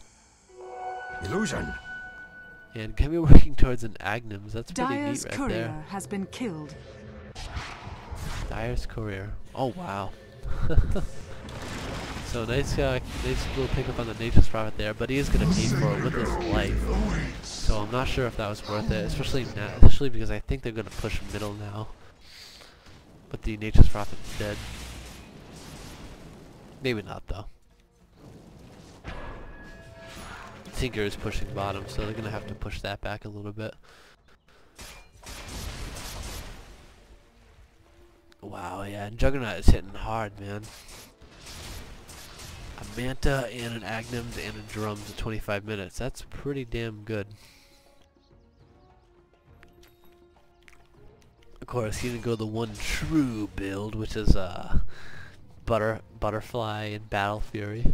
Speaker 3: Illusion.
Speaker 1: And can be working towards an Agnems. That's pretty
Speaker 2: Dire's
Speaker 1: neat right
Speaker 2: courier
Speaker 1: there.
Speaker 2: has been killed.
Speaker 1: Dire's courier. Oh wow. So nice little pickup on the Nature's Prophet there, but he is going to pay for it with his life. So I'm not sure if that was worth it, especially because I think they're going to push middle now. But the Nature's Prophet's dead. Maybe not though. Tinker is pushing bottom, so they're going to have to push that back a little bit. Wow, yeah, and Juggernaut is hitting hard, man. A Manta and an Agnems and a Drums at 25 minutes. That's pretty damn good. Of course, he's going to go the one true build, which is Butterfly and Battle Fury.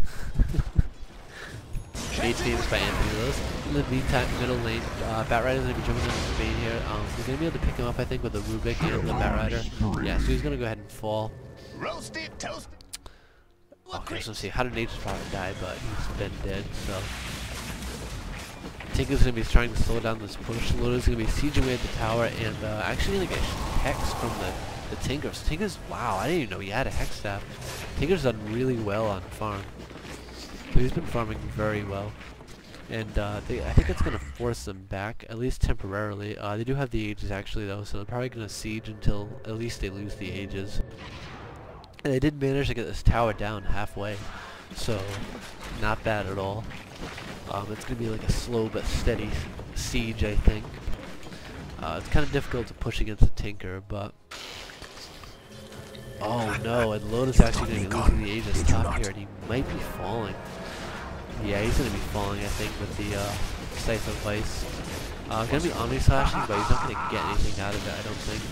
Speaker 1: Made famous by Anthony Lewis. In the meantime, middle lane, Batrider's going to be jumping into the Bane here. We're going to be able to pick him up, I think, with the Rubik and the Batrider. Yeah, so he's going to go ahead and fall.
Speaker 3: Roasted, toasted.
Speaker 1: Okay, so let's see. How did Nature's Prophet die? But he's been dead, so. Tinker's going to be trying to slow down this push. Loda's going to be sieging away at the tower and actually going to get Hex from the Tinker. So Tinker's, wow, I didn't even know he had a Hex staff. Tinker's done really well on farm. So he's been farming very well, and I think it's going to force them back, at least temporarily. They do have the Aegis actually though, so they're probably going to siege until at least they lose the Aegis. And they did manage to get this tower down halfway, so not bad at all. It's going to be like a slow but steady siege, I think. It's kind of difficult to push against a Tinker, but... Oh no, and Loda's actually going to be losing the Aegis top here, and he might be falling. Yeah, he's going to be falling, I think, with the Scythe of Vice. Gonna be Omni Slashing, but he's not gonna get anything out of it, I don't think.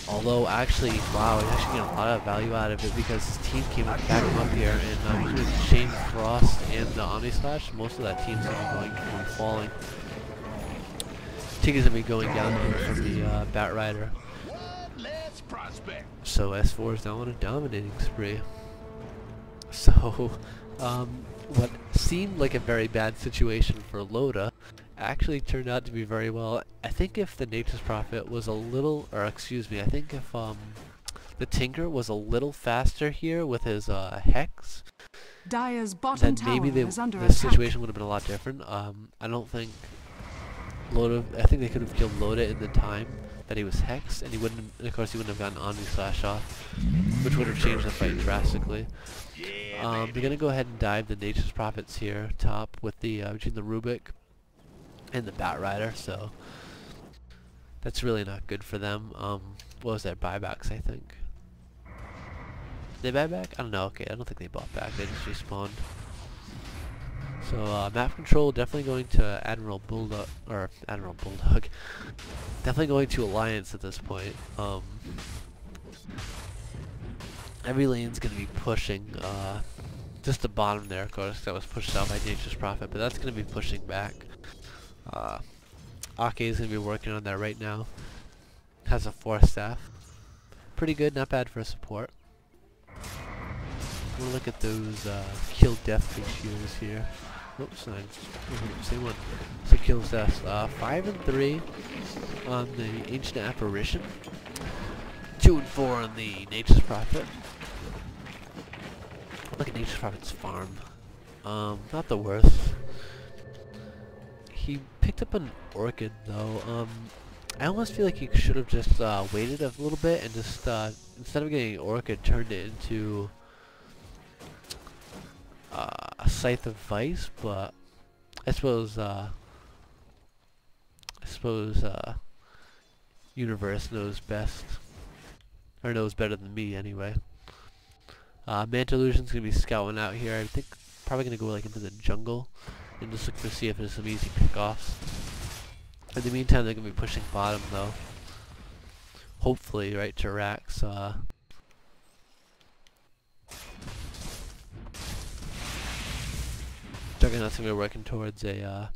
Speaker 1: Although, actually, wow, he's actually getting a lot of value out of it because his team came back him up here, and between Shane Frost and the Omni Slash, most of that team's gonna be falling. Tigger's gonna be going down here from the Bat Rider. So S4 is now on a dominating spree. So, what seemed like a very bad situation for Loda actually turned out to be very well. I think if the Nature's Prophet was a little, or excuse me, I think if the Tinker was a little faster here with his Hex,
Speaker 2: Dire's bottom
Speaker 1: then maybe
Speaker 2: tower is under
Speaker 1: the
Speaker 2: attack.
Speaker 1: situation would have been a lot different. I don't think Loda, I think they could have killed Loda in the time that he was Hexed, and he wouldn't, of course he wouldn't have gotten Omni Slash off, which would have changed the fight drastically. They're gonna go ahead and dive the Nature's Prophets here, top with the, between the Rubik and the Bat Rider, so that's really not good for them. What was that, buybacks, I think? Did they buy back? I don't know, okay, I don't think they bought back, they just respawned. So, map control definitely going to Admiral Bulldog, definitely going to Alliance at this point. Every lane's going to be pushing, just the bottom there, of course, that was pushed out by Nature's Prophet, but that's going to be pushing back. Ake is going to be working on that right now. Has a 4 staff. Pretty good, not bad for a support. We'll look at those kill death ratios here. Oops, same one. So kills death. 5 and 3 on the Ancient Apparition. 2 and 4 on the Nature's Prophet. Look at Nature's Prophet's farm. Not the worst. He picked up an Orchid though. I almost feel like he should have just waited a little bit and just instead of getting an Orchid, turned it into a Scythe of Vice, but I suppose Universe knows best, or knows better than me anyway. Manta Illusion's gonna be scouting out here. I think probably gonna go like into the jungle and just look to see if there's some easy pickoffs. In the meantime, they're gonna be pushing bottom though. Hopefully, right to Rax. Juggernaut's gonna be working towards a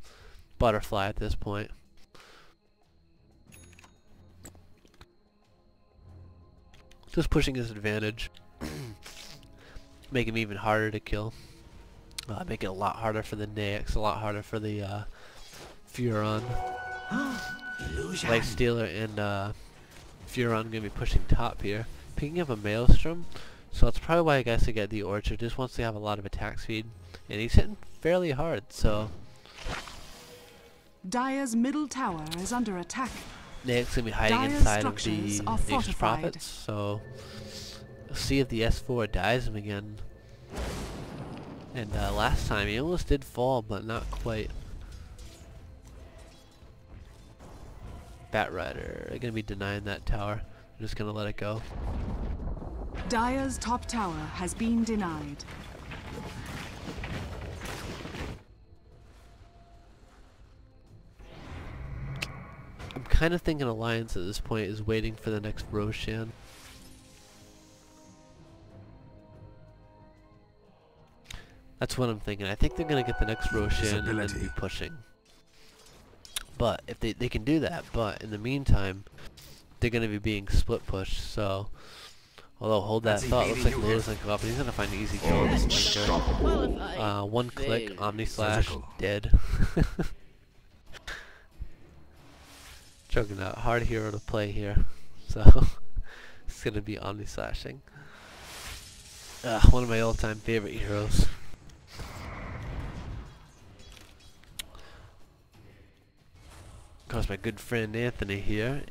Speaker 1: butterfly at this point. Just pushing his advantage. Make him even harder to kill. Make it a lot harder for the Naix, a lot harder for the Furon. Lifestealer and Furon gonna be pushing top here. Picking up a Maelstrom, so that's probably why I guess I get the Orchard. Just wants to have a lot of attack speed, and he's hitting fairly hard, so.
Speaker 2: Dire's middle tower is under attack.
Speaker 1: Naix gonna be hiding
Speaker 2: Dire's
Speaker 1: inside of the
Speaker 2: structures
Speaker 1: Nature's Prophets, so we'll see if the S4 dies him again. And last time he almost did fall, but not quite. Bat Rider, they're gonna be denying that tower. I'm just gonna let it go.
Speaker 2: Dire's top tower has been denied.
Speaker 1: I'm kind of thinking Alliance at this point is waiting for the next Roshan. That's what I'm thinking. I think they're gonna get the next Roshan and then be pushing. But if they can do that, but in the meantime, they're gonna be being split pushed. So, although hold that thought, looks like Loda's gonna go up, and he's gonna find an easy kill with this Tinker. One click, Omni Slash, dead. Juggernaut, hard hero to play here, so it's gonna be Omni Slashing. One of my all-time favorite heroes. Of course, my good friend Anthony here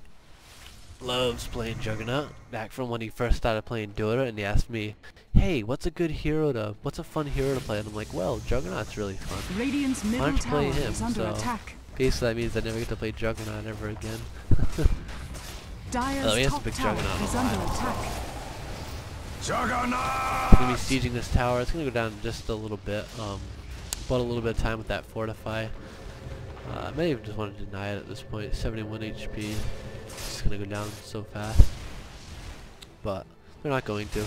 Speaker 1: loves playing Juggernaut. Back from when he first started playing DotA, and he asked me, "Hey, what's a fun hero to play?" And I'm like, "Well, Juggernaut's really fun.
Speaker 2: Radiant's
Speaker 1: Why
Speaker 2: middle
Speaker 1: don't you play
Speaker 2: tower
Speaker 1: him?"
Speaker 2: is under
Speaker 1: So
Speaker 2: attack.
Speaker 1: basically, that means I never get to play Juggernaut ever again.
Speaker 2: Dire's
Speaker 1: he has a
Speaker 2: top
Speaker 1: big
Speaker 2: tower
Speaker 1: Juggernaut
Speaker 2: is
Speaker 1: on
Speaker 2: under
Speaker 1: live,
Speaker 2: attack.
Speaker 3: Juggernaut!
Speaker 1: I'm gonna be sieging this tower. It's gonna go down just a little bit. Bought a little bit of time with that fortify. I may even just want to deny it at this point. 71 HP. It's gonna go down so fast. But they're not going to.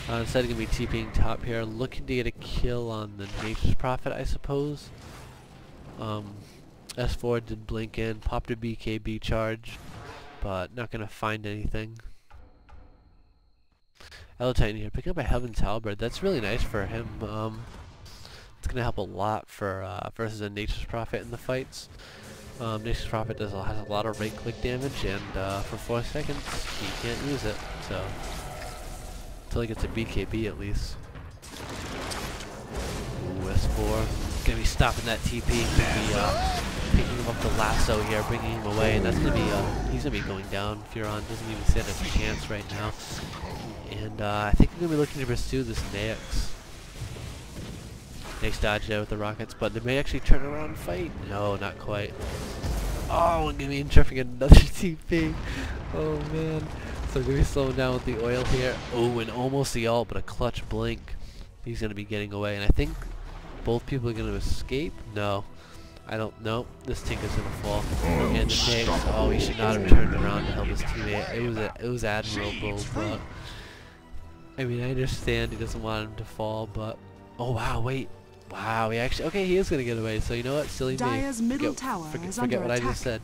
Speaker 1: Instead, gonna be TPing top here, looking to get a kill on the Nature's Prophet, I suppose. S4 did blink in, popped a BKB charge, but not gonna find anything. Titan here, picking up a Heaven's Halberd. That's really nice for him. It's gonna help a lot for versus a Nature's Prophet in the fights. Nature's Prophet has a lot of right-click damage, and for 4 seconds he can't use it. So until he gets a BKB at least. Ooh, S4 gonna be stopping that TP. Gonna be picking him up the lasso here, bringing him away, and that's gonna be he's gonna be going down. Furon doesn't even stand a chance right now, and I think we're gonna be looking to pursue this Naix. Naix dodged out with the rockets, but they may actually turn around and fight. No, not quite. Oh, I'm gonna be interrupting another TP. Oh man. So we're gonna be slowing down with the oil here. Oh, and almost the ult, but a clutch blink. He's gonna be getting away, and I think both people are gonna escape. No. I don't know. This Tinker's gonna fall. And the Naix, oh, he should not have turned around to help his teammate. It was admirable, but I mean, I understand he doesn't want him to fall, but oh wow, wait. Wow, he actually, okay, he is gonna get away, so you know what, silly me. Forget what I just said.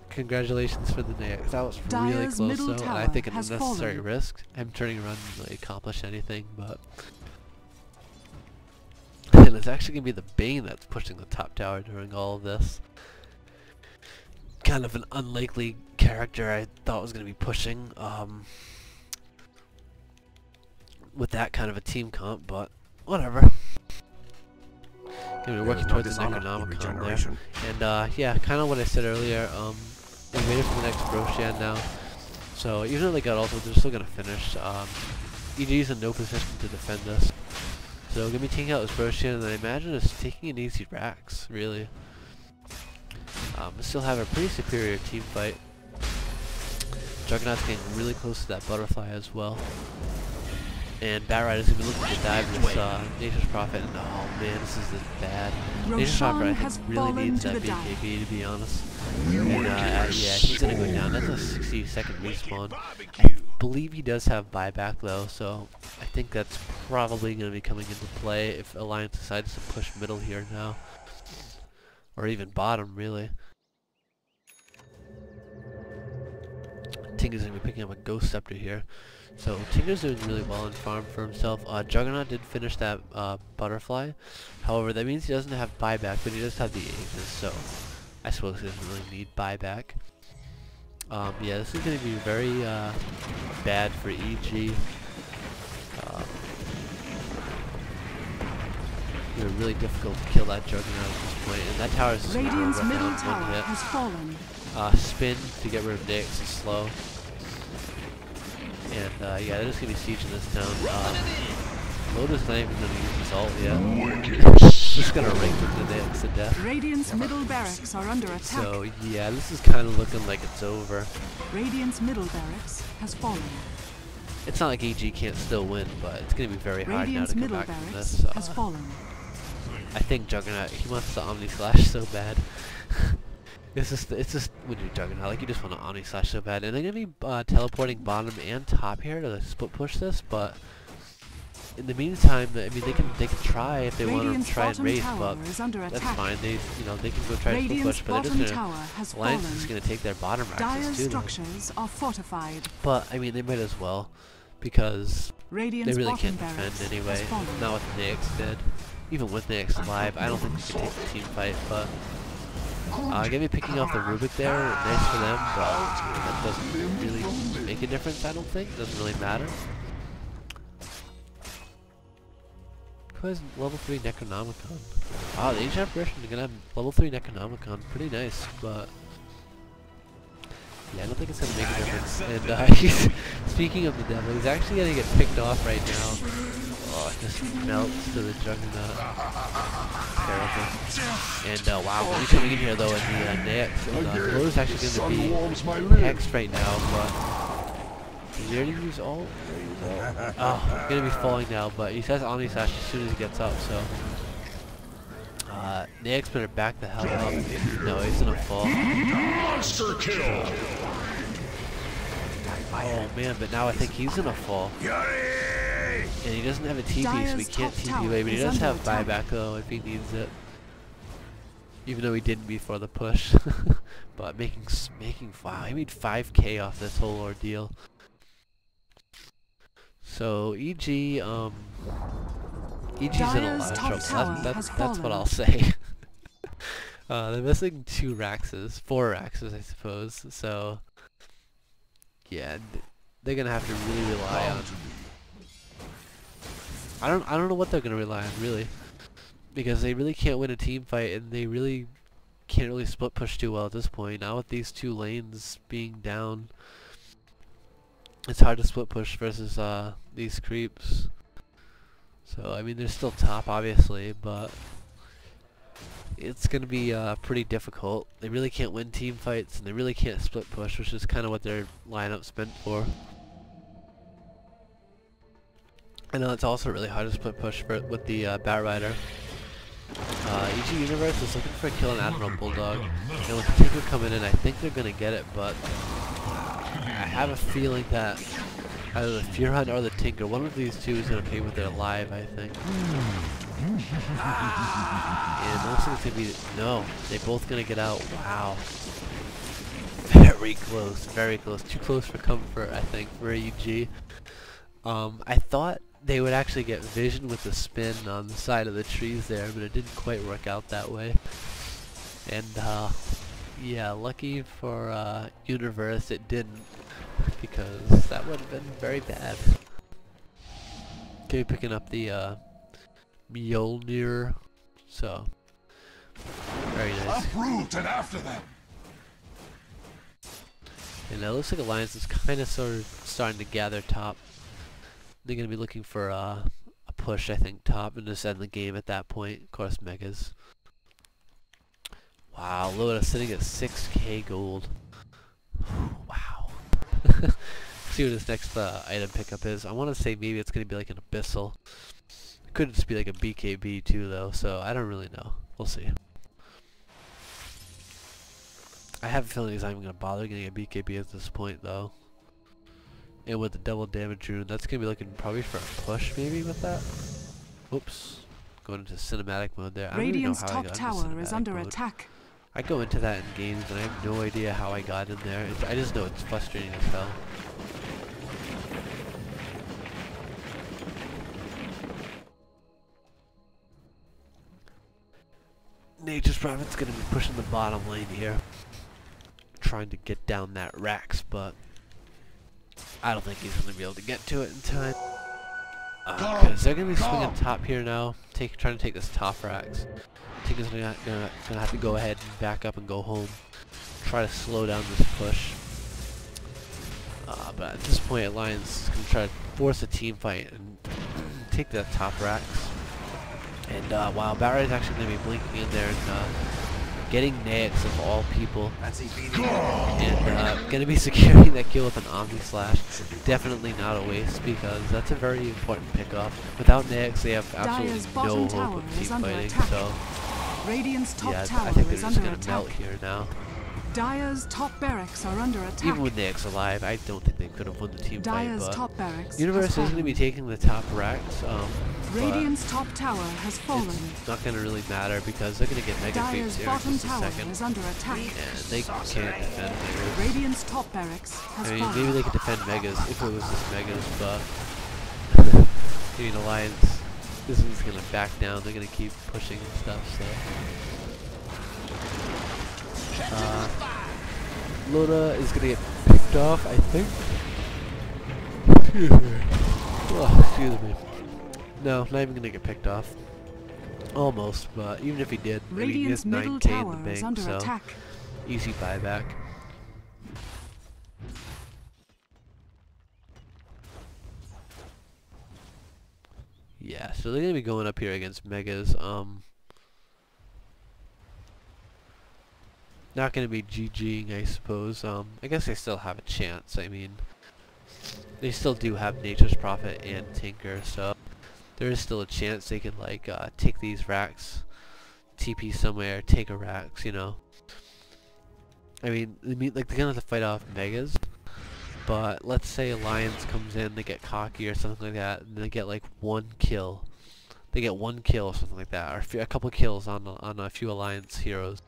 Speaker 1: Congratulations for the Naix. That was really close though, and I think an unnecessary risk. Him turning around didn't really accomplish anything, but and it's actually gonna be the Bane that's pushing the top tower during all of this. Kind of an unlikely character I thought was gonna be pushing with that kind of a team comp, but whatever. Gonna be working towards the Necronomicon there. And yeah, kind of what I said earlier, we waited for the next Broshan now. So even though they got ulted, they're still gonna finish. EG's in no position to defend us. So gonna be taking out this Broshan, and I imagine it's taking an easy Rax, really. We still have a pretty superior team fight. Juggernaut's getting really close to that butterfly as well. And Batrider's gonna be looking to dive this Nature's Prophet, and oh man, this is bad. Nature's Prophet, I think, really needs that BKB, to be honest. And yeah, he's gonna go down. That's a 60-second respawn. I believe he does have buyback though, so I think that's probably gonna be coming into play if Alliance decides to push middle here now. Or even bottom, really. Tinker's gonna be picking up a Ghost Scepter here. So Tinker's doing really well in farm for himself. Juggernaut did finish that butterfly. However, that means he doesn't have buyback, but he does have the Aegis, so I suppose he doesn't really need buyback. Yeah, this is going to be very bad for EG. It's really difficult to kill that Juggernaut at this point, and that tower is just
Speaker 2: Radiant's middle tower has fallen.
Speaker 1: Spin to get rid of Naix is slow. And yeah, they're just gonna be sieging this town. Lotus not even gonna use his ult yet. Just gonna rake the Naix to death.
Speaker 2: Radiant's middle barracks are under attack.
Speaker 1: So yeah, this is kind of looking like it's over.
Speaker 2: Radiant's middle barracks has fallen.
Speaker 1: It's not like EG can't still win, but it's gonna be very hard now to come back from this.
Speaker 2: Has fallen.
Speaker 1: I think Juggernaut, he wants the Omni Slash so bad. It's just when you're Juggernaut, like you just want to Omni Slash so bad, and they're gonna be teleporting bottom and top here to split push this. But in the meantime, I mean, they can try if they want to try and race, but that's fine. They they can go try to split push, but they're just gonna Alliance is gonna take their bottom Raxes too.
Speaker 2: Structures are fortified.
Speaker 1: But I mean, they might as well because they really can't defend anyway. Not with Naix dead. Even with Naix alive, I don't think they can take the team fight, but gonna be picking off the Rubik there, nice for them, but that doesn't really make a difference, I don't think. Doesn't really matter. Who has level 3 Necronomicon? Wow, the Ancient Apparition is gonna have level 3 Necronomicon. Pretty nice, but yeah, I don't think it's gonna make a difference. And speaking of the devil, he's actually gonna get picked off right now. Oh, it just melts to the Juggernaut. Terrible. And wow, when he's coming in here though in the Naix, Lotus actually going to be hexed right now, but is he already use ult? Oh, he's going to be falling now, but he says Omni Slash as soon as he gets up, so Naix better back the hell up. No, he's gonna fall.
Speaker 3: Monster kill!
Speaker 1: Oh man, but now I think he's gonna fall. And he doesn't have a TP, so we can't TP away, but he does have buyback though if he needs it. Even though he didn't before the push. But wow, he made 5k off this whole ordeal. So EG's in a lot of trouble. That's what I'll say. They're missing 4 Raxes, I suppose. So yeah, they're gonna have to really rely on. I don't know what they're gonna rely on really, because they really can't win a team fight, and they really can't really split push too well at this point. Now with these 2 lanes being down, it's hard to split push versus these creeps. So I mean, they're still top obviously, but it's gonna be pretty difficult. They really can't win team fights, and they really can't split push, which is kind of what their lineup's meant for. I know it's also really hard to split push with the Bat Rider. EG Universe is looking for a kill on Admiral Bulldog, and with the Tinker coming in, I think they're gonna get it, but I have a feeling that either the Fear Hunt or the Tinker, one of these 2 is gonna pay with their live, I think. And it looks like it's gonna be no, they're both gonna get out. Wow, very close, very close, too close for comfort, I think, for EG. I thought they would actually get vision with the spin on the side of the trees there, but it didn't quite work out that way. And yeah, lucky for Universe it didn't, because that would have been very bad. Okay, picking up the Mjolnir, so very nice.
Speaker 3: Uproot and after them.
Speaker 1: And it looks like Alliance is kind of sort of starting to gather top. They're going to be looking for a push, I think, top, and just end the game at that point. Of course, Megas. Wow, Loda sitting at 6k gold. Wow. See what his next item pickup is. I want to say maybe it's going to be like an Abyssal. It could just be like a BKB too, though, so I don't really know. We'll see. I have a feeling he's not even going to bother getting a BKB at this point, though. And with the double damage rune, that's going to be looking probably for a push maybe with that. Oops. Going into cinematic mode there. I don't even know how I got into cinematic mode. I go into that in games and I have no idea how I got in there. I just know it's frustrating as hell. Nature's Prophet's going to be pushing the bottom lane here. Trying to get down that Rax, but I don't think he's going to be able to get to it in time. Because they're going to be swinging top here now, trying to take this top Rax. Tinker's going to have to go ahead and back up and go home. Try to slow down this push. But at this point, Alliance is going to try to force a team fight and take that top Rax. And wow, Barrett is actually going to be blinking in there and getting Naix of all people. And going to be securing that kill with an Omni Slash. Definitely not a waste, because that's a very important pickoff. Without Naix, they have absolutely no hope of team fighting. So yeah, I think they're just going to melt here now.
Speaker 2: Dire's top barracks are under attack.
Speaker 1: Even with Naix alive, I don't think they could have won the team
Speaker 2: Dire's
Speaker 1: fight,
Speaker 2: top barracks
Speaker 1: Universe is going to be taking the top Rax.
Speaker 2: Radiant's top tower has fallen.
Speaker 1: It's not going to really matter because they're going to get Mega Creeps here in just a second.
Speaker 2: Is under attack.
Speaker 1: And they can't defend Megas.
Speaker 2: Radiant's top barracks has fallen.
Speaker 1: Maybe they could defend Megas if it was just Megas, but I mean, Alliance isn't going to back down. They're going to keep pushing and stuff, so. Loda is going to get picked off, I think. Oh, excuse me. No, not even going to get picked off. Almost, but even if he did, maybe he has 9k in the bank, so attack. Easy buyback. Yeah, so they're going to be going up here against Megas. Not going to be GGing, I suppose. I guess they still have a chance. I mean, they still do have Nature's Prophet and Tinker, so there is still a chance they can, like, take these Rax TP somewhere, take a Rax, you know. I mean, like they're gonna have to fight off Megas, but let's say Alliance comes in, they get cocky or something like that, and they get like 1 kill. They get 1 kill or something like that, or a couple kills on a few Alliance heroes.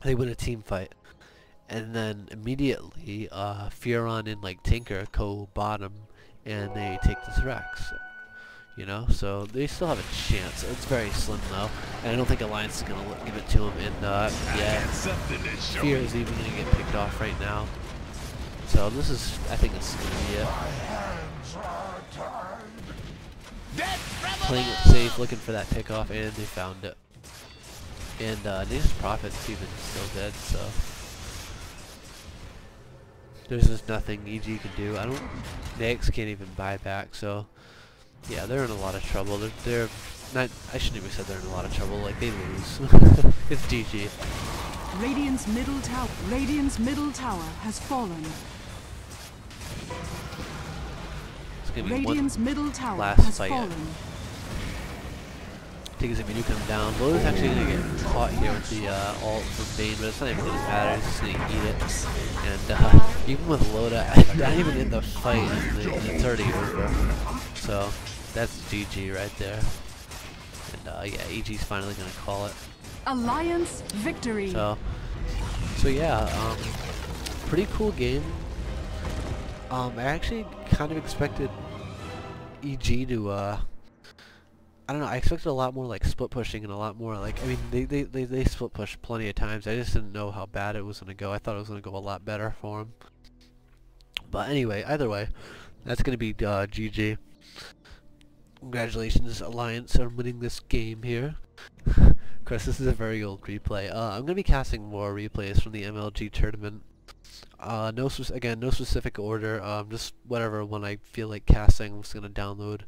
Speaker 1: They win a team fight, and then immediately Fioron and like Tinker go bottom, and they take this Rex. You know, so they still have a chance. It's very slim though, and I don't think Alliance is gonna give it to him. And yeah, Fear is even gonna get picked off right now. So this is, I think this is gonna be it. Playing it safe, looking for that pick off, and they found it. And Nature's Prophet's even still dead, so there's just nothing EG can do. Nax can't even buy back, so. Yeah, they're in a lot of trouble. They're not. I shouldn't even said they're in a lot of trouble. Like they lose. It's GG.
Speaker 2: Radiant's middle tower has fallen.
Speaker 1: It's gonna be
Speaker 2: Radiant's
Speaker 1: one
Speaker 2: middle tower
Speaker 1: last
Speaker 2: has
Speaker 1: fight.
Speaker 2: fallen.
Speaker 1: I think if you do come down, Loda's actually gonna get caught here with the ult from Bane, but it's not even gonna matter. He's just gonna eat it. And even with Loda, not even in the fight, and it's already over. So that's GG right there. And yeah, EG's finally gonna call it.
Speaker 2: Alliance victory.
Speaker 1: So yeah, pretty cool game. I actually kind of expected EG to I don't know, I expected a lot more like split pushing and a lot more like, I mean they split pushed plenty of times. I just didn't know how bad it was gonna go. I thought it was gonna go a lot better for them. But anyway, either way, that's gonna be GG. Congratulations, Alliance, on winning this game here. Of course, this is a very old replay. I'm going to be casting more replays from the MLG tournament. No specific order. Just whatever one I feel like casting, I'm just going to download.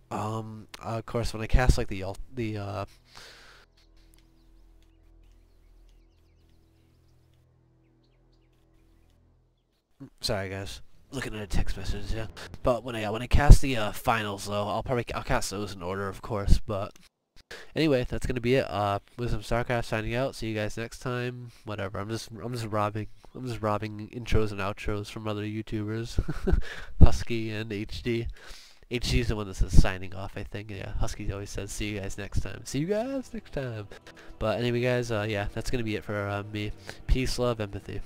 Speaker 1: Of course, when I cast like sorry guys. Looking at a text message, yeah. But when I cast the finals though, I'll cast those in order, of course. But anyway, that's gonna be it. Wisdom Starcraft signing out. See you guys next time. Whatever. I'm just robbing intros and outros from other YouTubers, Husky and HD. HD is the one that says signing off, I think. Yeah, Husky always says see you guys next time. See you guys next time. But anyway, guys, yeah, that's gonna be it for me. Peace, love, empathy.